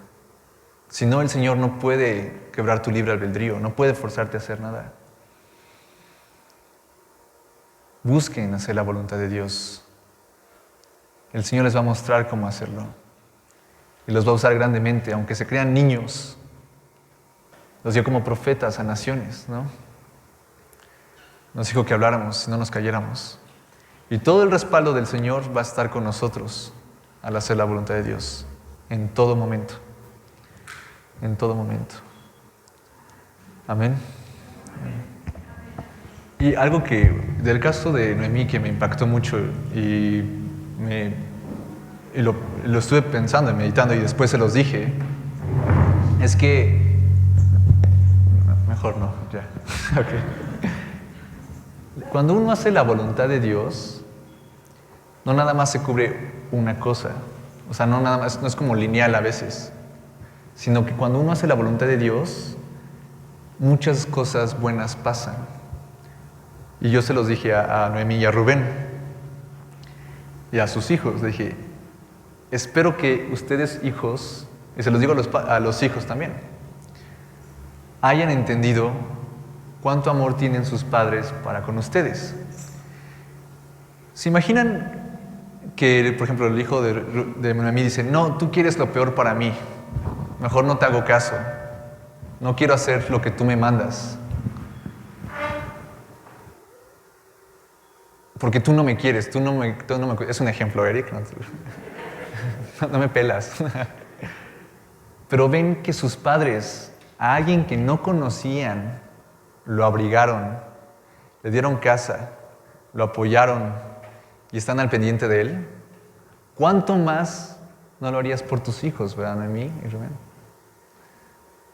Si no, el Señor no puede quebrar tu libre albedrío, no puede forzarte a hacer nada. Busquen hacer la voluntad de Dios. El Señor les va a mostrar cómo hacerlo. Y los va a usar grandemente, aunque se crean niños. Los dio como profetas a naciones, ¿no? Nos dijo que habláramos, no nos cayéramos. Y todo el respaldo del Señor va a estar con nosotros al hacer la voluntad de Dios, en todo momento. En todo momento. Amén. Y algo del caso de Noemí que me impactó mucho y lo estuve pensando y meditando y después se los dije, es que... Mejor no, ya. Okay. Cuando uno hace la voluntad de Dios, no nada más se cubre una cosa, o sea, no es como lineal a veces, sino que cuando uno hace la voluntad de Dios, muchas cosas buenas pasan. Y yo se los dije a Noemí y a Rubén y a sus hijos, le dije, espero que ustedes hijos, y se los digo a los hijos también, hayan entendido cuánto amor tienen sus padres para con ustedes. ¿Se imaginan que, por ejemplo, el hijo de Noemí dice, no, tú quieres lo peor para mí, mejor no te hago caso, no quiero hacer lo que tú me mandas, porque tú no me quieres, tú no me es un ejemplo, Eric, no me pelas. Pero ven que sus padres, a alguien que no conocían, lo abrigaron, le dieron casa, lo apoyaron y están al pendiente de él. ¿Cuánto más no lo harías por tus hijos, verdad, Noemí y Rubén?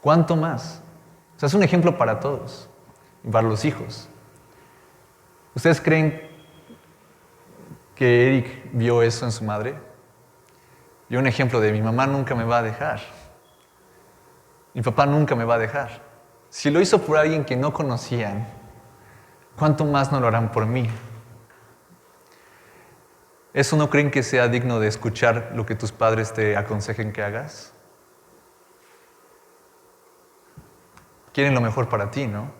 ¿Cuánto más? O sea, es un ejemplo para todos y para los hijos. ¿Ustedes creen que Eric vio eso en su madre? Vio un ejemplo de mi mamá nunca me va a dejar. Mi papá nunca me va a dejar. Si lo hizo por alguien que no conocían, ¿cuánto más no lo harán por mí? ¿Eso no creen que sea digno de escuchar lo que tus padres te aconsejen que hagas? Quieren lo mejor para ti, ¿no?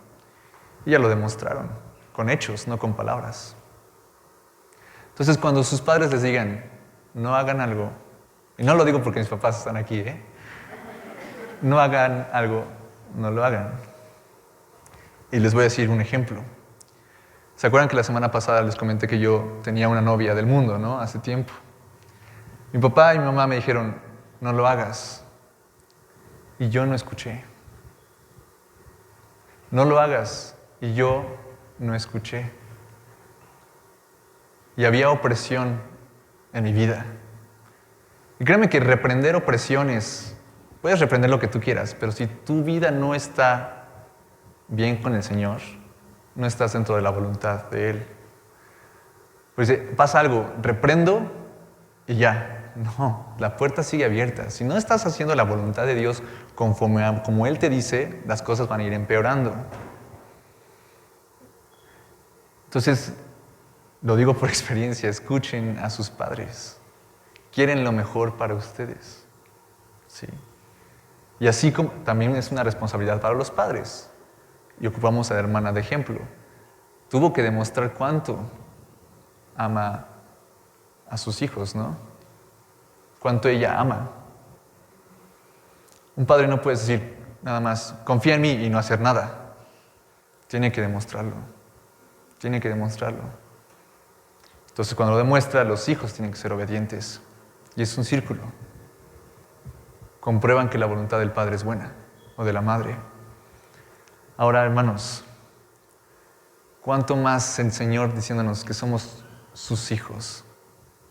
Y ya lo demostraron, con hechos, no con palabras. Entonces, cuando sus padres les digan, no hagan algo, y no lo digo porque mis papás están aquí, no hagan algo, no lo hagan. Y les voy a decir un ejemplo. ¿Se acuerdan que la semana pasada les comenté que yo tenía una novia del mundo, ¿no? Hace tiempo. Mi papá y mi mamá me dijeron, no lo hagas. Y yo no escuché. No lo hagas. Y yo no escuché. Y había opresión en mi vida. Y créeme que reprender opresiones, puedes reprender lo que tú quieras, pero si tu vida no está bien con el Señor, no estás dentro de la voluntad de Él. Pues pasa algo, reprendo y ya. No, la puerta sigue abierta. Si no estás haciendo la voluntad de Dios como Él te dice, las cosas van a ir empeorando. Entonces, lo digo por experiencia, escuchen a sus padres. Quieren lo mejor para ustedes. ¿Sí? Y así como también es una responsabilidad para los padres. Y ocupamos a la hermana de ejemplo. Tuvo que demostrar cuánto ama a sus hijos, ¿no? Cuánto ella ama. Un padre no puede decir nada más, confía en mí y no hacer nada. Tiene que demostrarlo. Tiene que demostrarlo. Entonces, cuando lo demuestra, los hijos tienen que ser obedientes. Y es un círculo. comprueban que la voluntad del Padre es buena, o de la Madre. Ahora, hermanos, ¿cuánto más el Señor diciéndonos que somos sus hijos?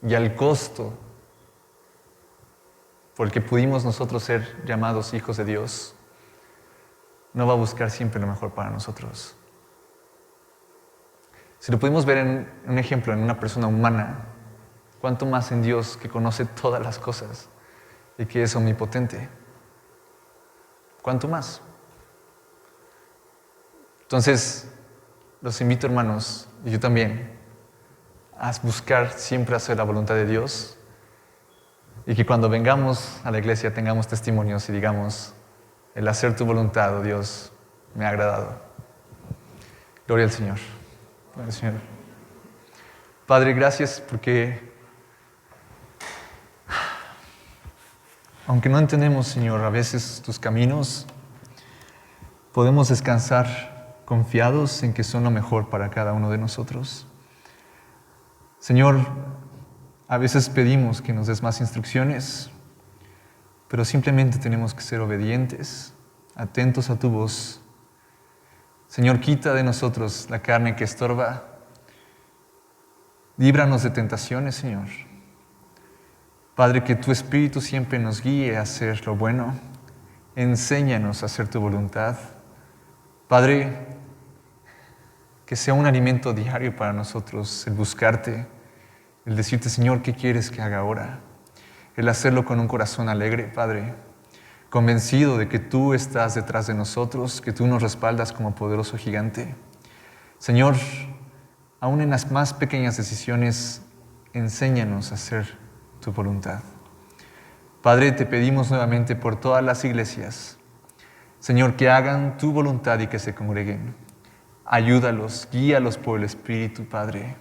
Y al costo por el que pudimos nosotros ser llamados hijos de Dios, no va a buscar siempre lo mejor para nosotros. Si lo pudimos ver en un ejemplo, en una persona humana, ¿cuánto más en Dios que conoce todas las cosas y que es omnipotente? ¿Cuánto más? Entonces, los invito, hermanos, y yo también, a buscar siempre hacer la voluntad de Dios y que cuando vengamos a la iglesia tengamos testimonios y digamos, el hacer tu voluntad, oh Dios, me ha agradado. Gloria al Señor. Gloria al Señor. Padre, gracias porque, aunque no entendemos, Señor, a veces tus caminos, podemos descansar confiados en que son lo mejor para cada uno de nosotros. Señor, a veces pedimos que nos des más instrucciones, pero simplemente tenemos que ser obedientes, atentos a tu voz. Señor, quita de nosotros la carne que estorba. Líbranos de tentaciones, Señor. Padre, que tu Espíritu siempre nos guíe a hacer lo bueno. Enséñanos a hacer tu voluntad. Padre, que sea un alimento diario para nosotros el buscarte, el decirte, Señor, ¿qué quieres que haga ahora? El hacerlo con un corazón alegre, Padre, convencido de que tú estás detrás de nosotros, que tú nos respaldas como poderoso gigante. Señor, aún en las más pequeñas decisiones, enséñanos a hacer tu voluntad. Padre, te pedimos nuevamente por todas las iglesias, Señor, que hagan tu voluntad y que se congreguen. Ayúdalos, guíalos por el Espíritu, Padre.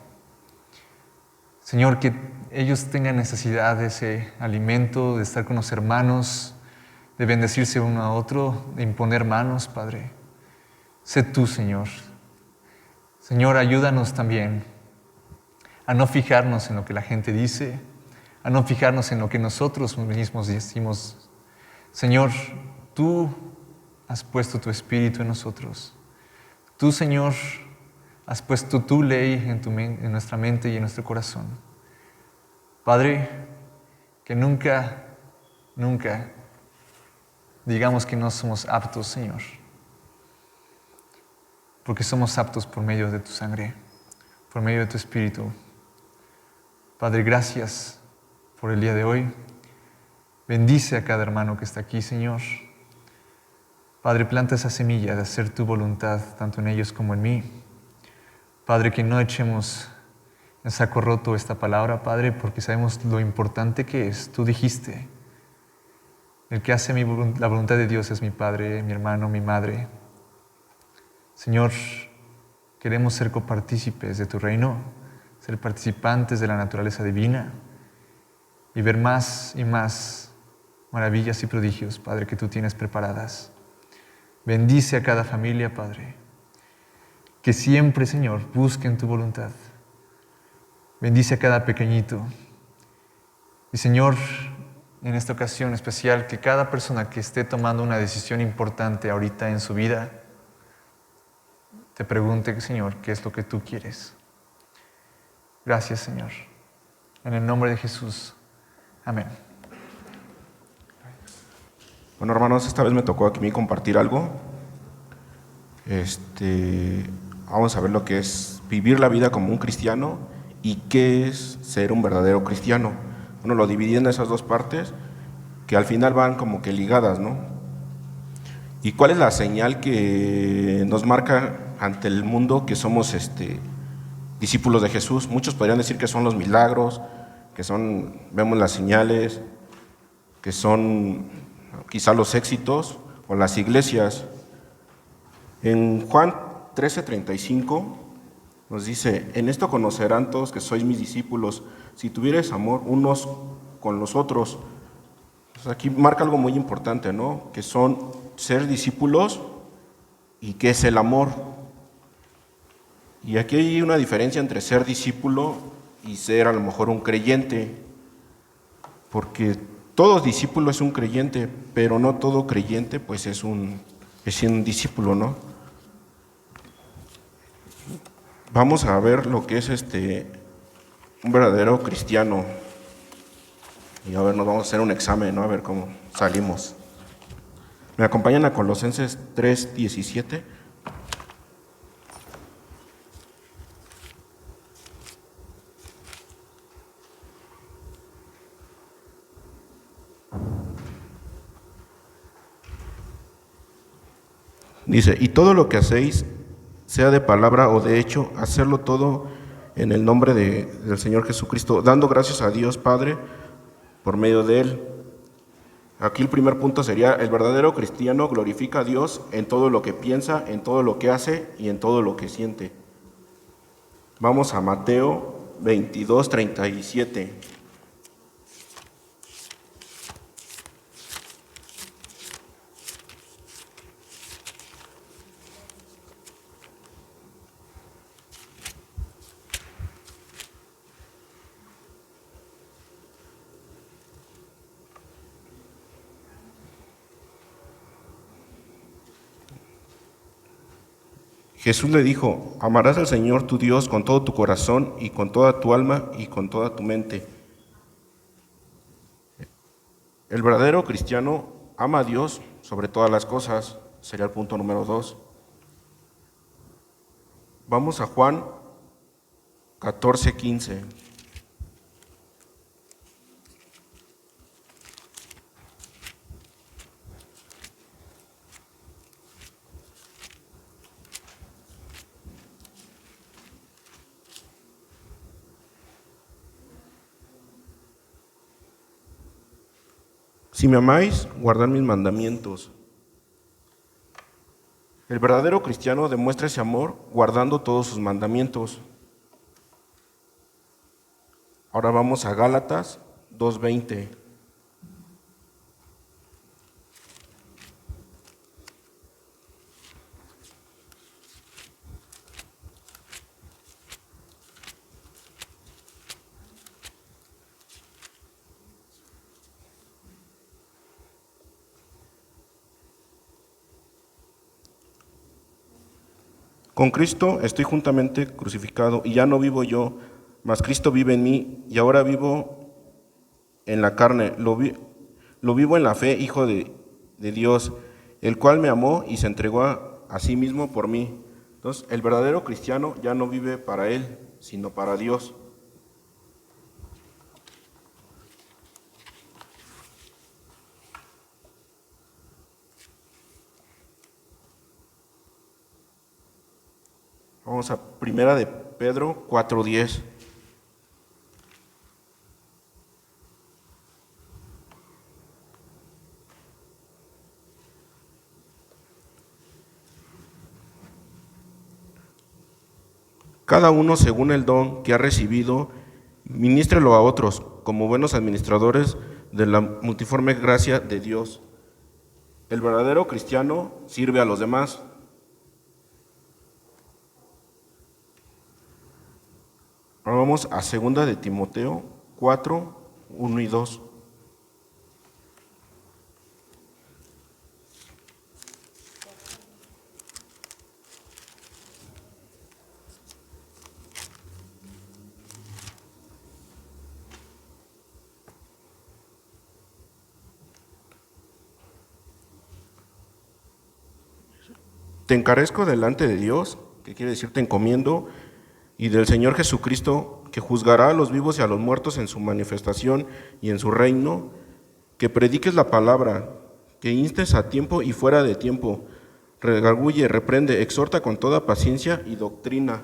Señor, que ellos tengan necesidad de ese alimento, de estar con los hermanos, de bendecirse uno a otro, de imponer manos, Padre. Sé tú, Señor. Señor, ayúdanos también a no fijarnos en lo que la gente dice, a no fijarnos en lo que nosotros mismos decimos. Señor, tú has puesto tu Espíritu en nosotros. Tú, Señor, has puesto tu ley en nuestra mente y en nuestro corazón. Padre, que nunca digamos que no somos aptos, Señor, porque somos aptos por medio de tu sangre, por medio de tu Espíritu. Padre, gracias por el día de hoy. Bendice a cada hermano que está aquí, Señor. Padre, planta esa semilla de hacer tu voluntad, tanto en ellos como en mí. Padre, que no echemos en saco roto esta palabra, Padre, porque sabemos lo importante que es. Tú dijiste, el que hace la voluntad de Dios es mi Padre, mi hermano, mi madre. Señor, queremos ser copartícipes de tu reino, ser participantes de la naturaleza divina y ver más y más maravillas y prodigios, Padre, que tú tienes preparadas. Bendice a cada familia, Padre, que siempre, Señor, busquen tu voluntad. Bendice a cada pequeñito. Y, Señor, en esta ocasión especial, que cada persona que esté tomando una decisión importante ahorita en su vida, te pregunte, Señor, ¿qué es lo que tú quieres? Gracias, Señor. En el nombre de Jesús. Amén. Bueno, hermanos, esta vez me tocó aquí a mí compartir algo. Vamos a ver lo que es vivir la vida como un cristiano y qué es ser un verdadero cristiano. Bueno, lo dividí en esas dos partes que al final van como que ligadas, ¿no? ¿Y cuál es la señal que nos marca ante el mundo que somos discípulos de Jesús? Muchos podrían decir que son los milagros, vemos las señales, que son quizá los éxitos o las iglesias. En Juan 13:35 nos dice: en esto conocerán todos que sois mis discípulos, si tuvierais amor unos con los otros. Pues aquí marca algo muy importante, ¿no? Que son ser discípulos y qué es el amor. Y aquí hay una diferencia entre ser discípulo y ser a lo mejor un creyente, porque todo discípulo es un creyente, pero no todo creyente pues es un discípulo, ¿no? Vamos a ver lo que es un verdadero cristiano. Y a ver, nos vamos a hacer un examen, ¿no? A ver cómo salimos. ¿Me acompañan a Colosenses 3:17? Dice, y todo lo que hacéis, sea de palabra o de hecho, hacerlo todo en el nombre del Señor Jesucristo, dando gracias a Dios Padre por medio de Él. Aquí el primer punto sería, el verdadero cristiano glorifica a Dios en todo lo que piensa, en todo lo que hace y en todo lo que siente. Vamos a Mateo 22:37. Jesús le dijo, amarás al Señor tu Dios con todo tu corazón y con toda tu alma y con toda tu mente. El verdadero cristiano ama a Dios sobre todas las cosas, sería el punto número 2. Vamos a Juan 14:15. Si me amáis, guardad mis mandamientos. El verdadero cristiano demuestra ese amor guardando todos sus mandamientos. Ahora vamos a Gálatas 2:20. Con Cristo estoy juntamente crucificado y ya no vivo yo, mas Cristo vive en mí y ahora vivo en la carne. Lo vivo en la fe, Hijo de Dios, el cual me amó y se entregó a sí mismo por mí. Entonces, el verdadero cristiano ya no vive para él, sino para Dios. Vamos a Primera de Pedro 4:10. Cada uno según el don que ha recibido, ministrelo a otros como buenos administradores de la multiforme gracia de Dios. El verdadero cristiano sirve a los demás. Ahora vamos a 2 de Timoteo 4:1 y 2. Te encarezco delante de Dios, que quiere decir te encomiendo, y del Señor Jesucristo, que juzgará a los vivos y a los muertos en su manifestación y en su reino, que prediques la palabra, que instes a tiempo y fuera de tiempo, redarguye, reprende, exhorta con toda paciencia y doctrina.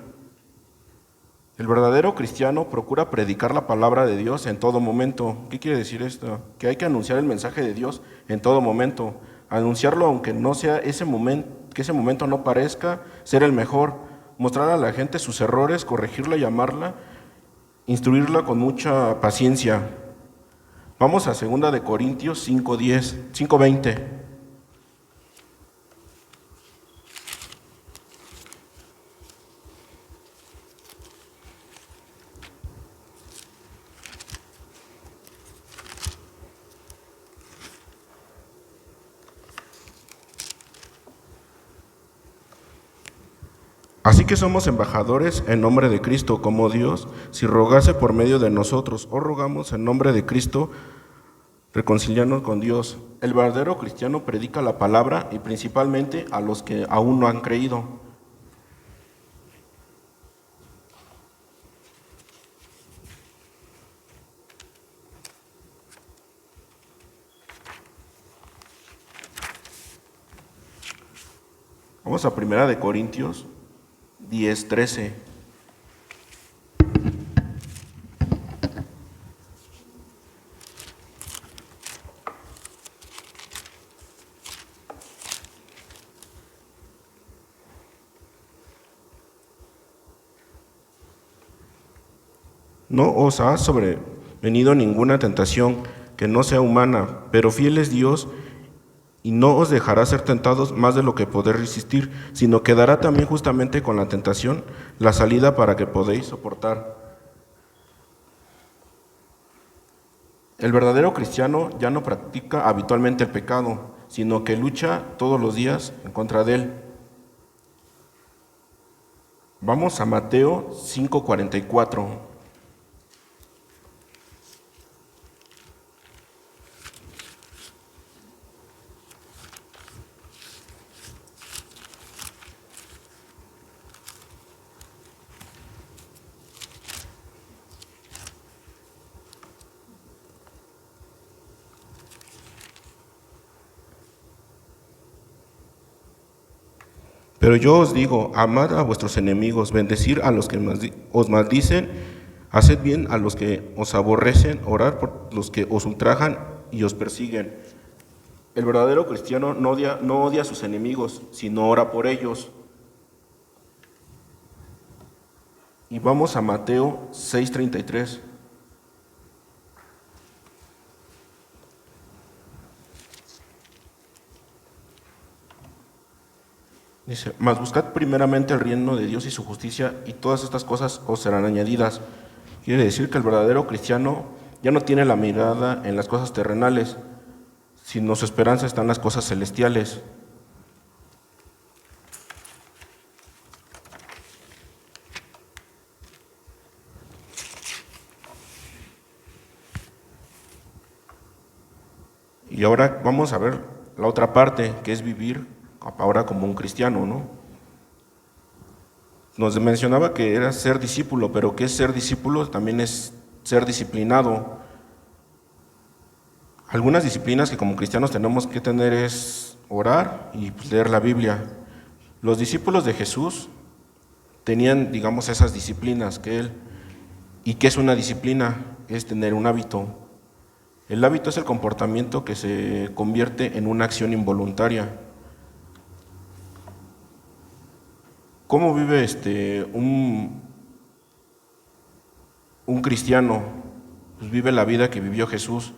El verdadero cristiano procura predicar la palabra de Dios en todo momento. ¿Qué quiere decir esto? Que hay que anunciar el mensaje de Dios en todo momento. Anunciarlo aunque no sea ese momento, que ese momento no parezca ser el mejor. Mostrar a la gente sus errores, corregirla y amarla, instruirla con mucha paciencia. Vamos a 2 de Corintios 5:20. Así que somos embajadores en nombre de Cristo, como Dios, si rogase por medio de nosotros, o rogamos en nombre de Cristo, reconciliarnos con Dios. El verdadero cristiano predica la palabra y principalmente a los que aún no han creído. Vamos a 1 Corintios 10:13. No os ha sobrevenido ninguna tentación que no sea humana, pero fiel es Dios y no os dejará ser tentados más de lo que podéis resistir, sino que dará también justamente con la tentación la salida para que podéis soportar. El verdadero cristiano ya no practica habitualmente el pecado, sino que lucha todos los días en contra de él. Vamos a Mateo 5:44. Pero yo os digo, amad a vuestros enemigos, bendecid a los que os maldicen, haced bien a los que os aborrecen, orad por los que os ultrajan y os persiguen. El verdadero cristiano no odia a sus enemigos, sino ora por ellos. Y vamos a Mateo 6:33. Dice, mas buscad primeramente el reino de Dios y su justicia, y todas estas cosas os serán añadidas. Quiere decir que el verdadero cristiano ya no tiene la mirada en las cosas terrenales, sino su esperanza está en las cosas celestiales. Y ahora vamos a ver la otra parte, que es vivir ahora como un cristiano, ¿no? Nos mencionaba que era ser discípulo, pero ¿qué es ser discípulo? También es ser disciplinado. Algunas disciplinas que como cristianos tenemos que tener es orar y leer la Biblia. Los discípulos de Jesús tenían, digamos, esas disciplinas que él. ¿Y qué es una disciplina? Es tener un hábito. El hábito es el comportamiento que se convierte en una acción involuntaria. ¿Cómo vive un cristiano? Pues vive la vida que vivió Jesús.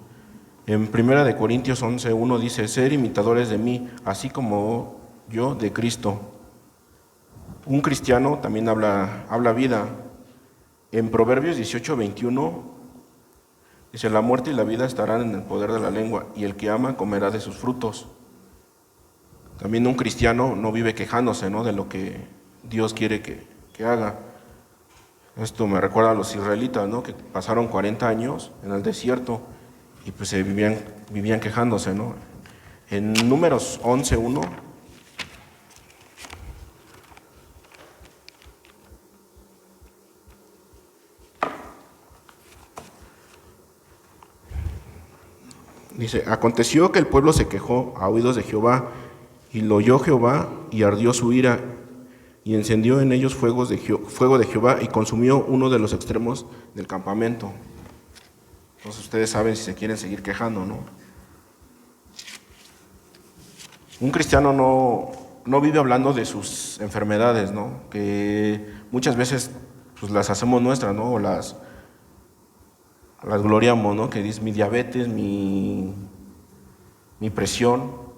En 1 Corintios 11:1 dice, ser imitadores de mí, así como yo de Cristo. Un cristiano también habla vida. En Proverbios 18:21 dice, la muerte y la vida estarán en el poder de la lengua, y el que ama comerá de sus frutos. También un cristiano no vive quejándose, ¿no?, de lo que Dios quiere que haga. Esto me recuerda a los israelitas, ¿no?, que pasaron 40 años en el desierto y pues se vivían quejándose, ¿no? En Números 11:1 dice, aconteció que el pueblo se quejó a oídos de Jehová, y lo oyó Jehová, y ardió su ira, y encendió en ellos fuego de Jehová, y consumió uno de los extremos del campamento. Entonces ustedes saben si se quieren seguir quejando, ¿no? Un cristiano no vive hablando de sus enfermedades, ¿no?, que muchas veces pues las hacemos nuestras, ¿no?, o las gloriamos, ¿no?, que dice mi diabetes, mi presión.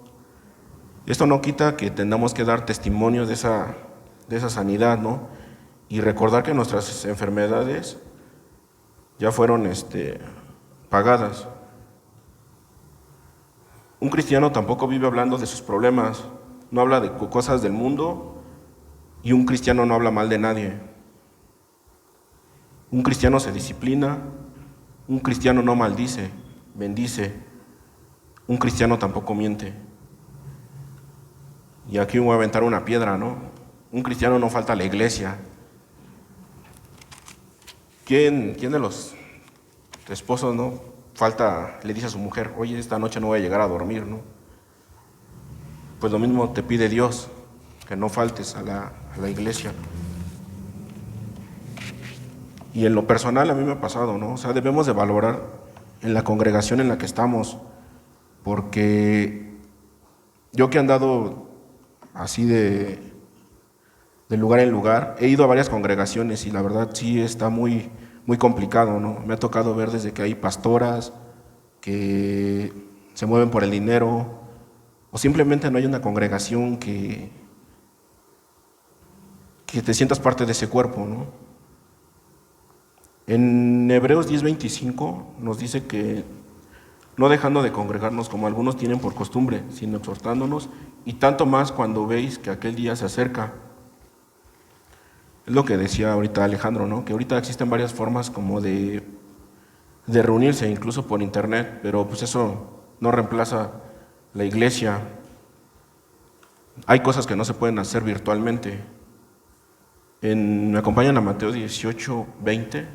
Esto no quita que tengamos que dar testimonio de esa sanidad, ¿no?, y recordar que nuestras enfermedades ya fueron pagadas. Un cristiano tampoco vive hablando de sus problemas, no habla de cosas del mundo Y un cristiano no habla mal de nadie. Un cristiano se disciplina, un cristiano no maldice, bendice. Un cristiano tampoco miente. Y aquí voy a aventar una piedra, ¿no? Un cristiano no falta a la iglesia. ¿Quién de los esposos, no falta, le dice a su mujer, oye, esta noche no voy a llegar a dormir, ¿no? Pues lo mismo te pide Dios, que no faltes a la iglesia. Y en lo personal a mí me ha pasado, ¿no? O sea, debemos de valorar en la congregación en la que estamos, porque yo que he andado así de lugar en lugar, he ido a varias congregaciones y la verdad sí está muy, muy complicado, ¿no? Me ha tocado ver desde que hay pastoras que se mueven por el dinero o simplemente no hay una congregación que te sientas parte de ese cuerpo, ¿no? En Hebreos 10:25 nos dice que no dejando de congregarnos como algunos tienen por costumbre, sino exhortándonos, y tanto más cuando veis que aquel día se acerca. Es lo que decía ahorita Alejandro, ¿no? Que ahorita existen varias formas como de reunirse, incluso por internet, pero pues eso no reemplaza la iglesia. Hay cosas que no se pueden hacer virtualmente. Me acompañan a Mateo 18:20.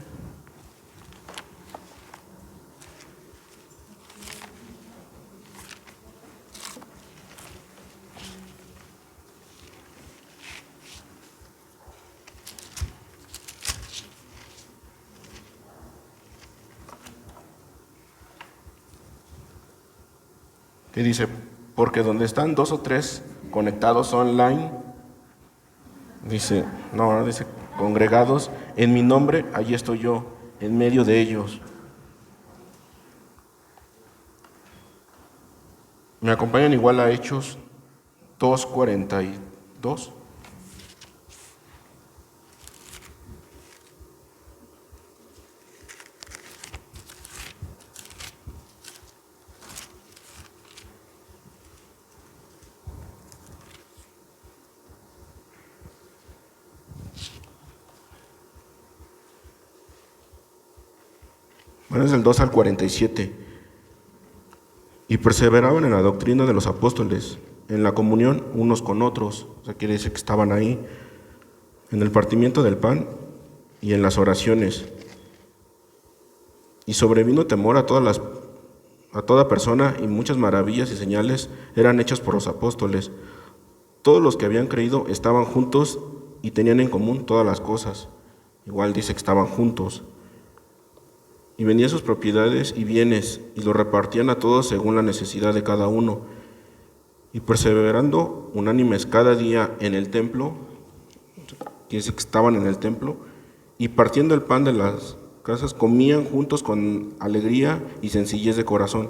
Que dice, porque donde están 2 o 3 conectados online, dice congregados en mi nombre, allí estoy yo, en medio de ellos. Me acompañan igual a Hechos 2:42. Bueno, es del 2 al 47. Y perseveraban en la doctrina de los apóstoles, en la comunión unos con otros. O sea, quiere decir que estaban ahí, en el partimiento del pan y en las oraciones. Y sobrevino temor a toda persona, y muchas maravillas y señales eran hechas por los apóstoles. Todos los que habían creído estaban juntos y tenían en común todas las cosas. Igual dice que estaban juntos. Y vendían sus propiedades y bienes, y los repartían a todos según la necesidad de cada uno. Y perseverando unánimes cada día en el templo, quiere decir que estaban en el templo, y partiendo el pan de las casas, comían juntos con alegría y sencillez de corazón,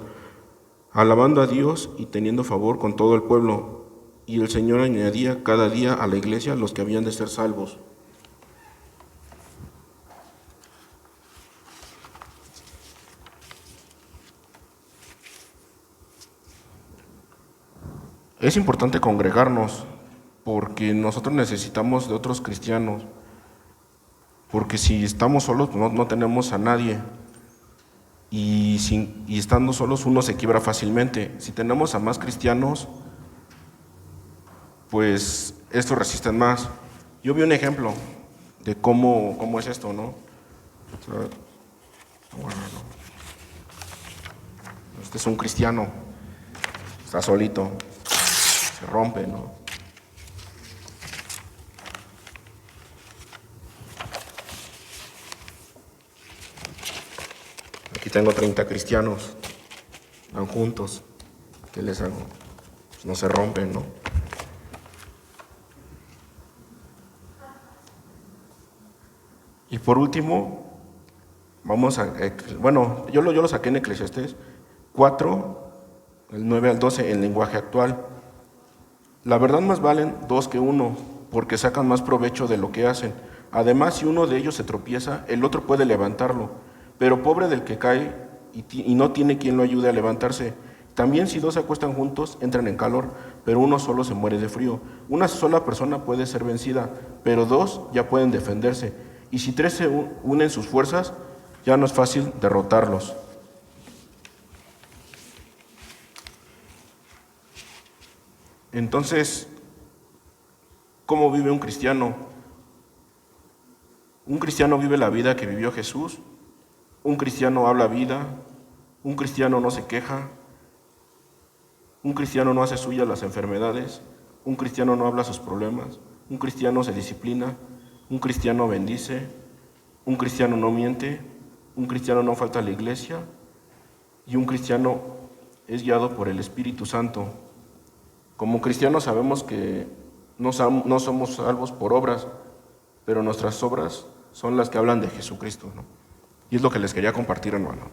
alabando a Dios y teniendo favor con todo el pueblo. Y el Señor añadía cada día a la iglesia los que habían de ser salvos. Es importante congregarnos porque nosotros necesitamos de otros cristianos, porque si estamos solos no tenemos a nadie y estando solos uno se quiebra fácilmente. Si tenemos a más cristianos, pues estos resisten más. Yo vi un ejemplo de cómo es esto, ¿no? Este es un cristiano, está solito. Se rompe, ¿no? Aquí tengo 30 cristianos, están juntos. ¿Qué les hago? Pues no se rompen, ¿no? Y por último, yo lo saqué en Eclesiastés 4, el 9 al 12, en lenguaje actual. La verdad más valen 2 que 1, porque sacan más provecho de lo que hacen. Además, si uno de ellos se tropieza, el otro puede levantarlo. Pero pobre del que cae y no tiene quien lo ayude a levantarse. También si dos se acuestan juntos, entran en calor, pero uno solo se muere de frío. Una sola persona puede ser vencida, pero dos ya pueden defenderse. Y si tres se unen sus fuerzas, ya no es fácil derrotarlos. Entonces, ¿cómo vive un cristiano? Un cristiano vive la vida que vivió Jesús. Un cristiano habla vida. Un cristiano no se queja. Un cristiano no hace suyas las enfermedades. Un cristiano no habla sus problemas. Un cristiano se disciplina. Un cristiano bendice. Un cristiano no miente. Un cristiano no falta a la iglesia. Y un cristiano es guiado por el Espíritu Santo. Como cristianos sabemos que no somos salvos por obras, pero nuestras obras son las que hablan de Jesucristo, ¿no? Y es lo que les quería compartir, hermanos.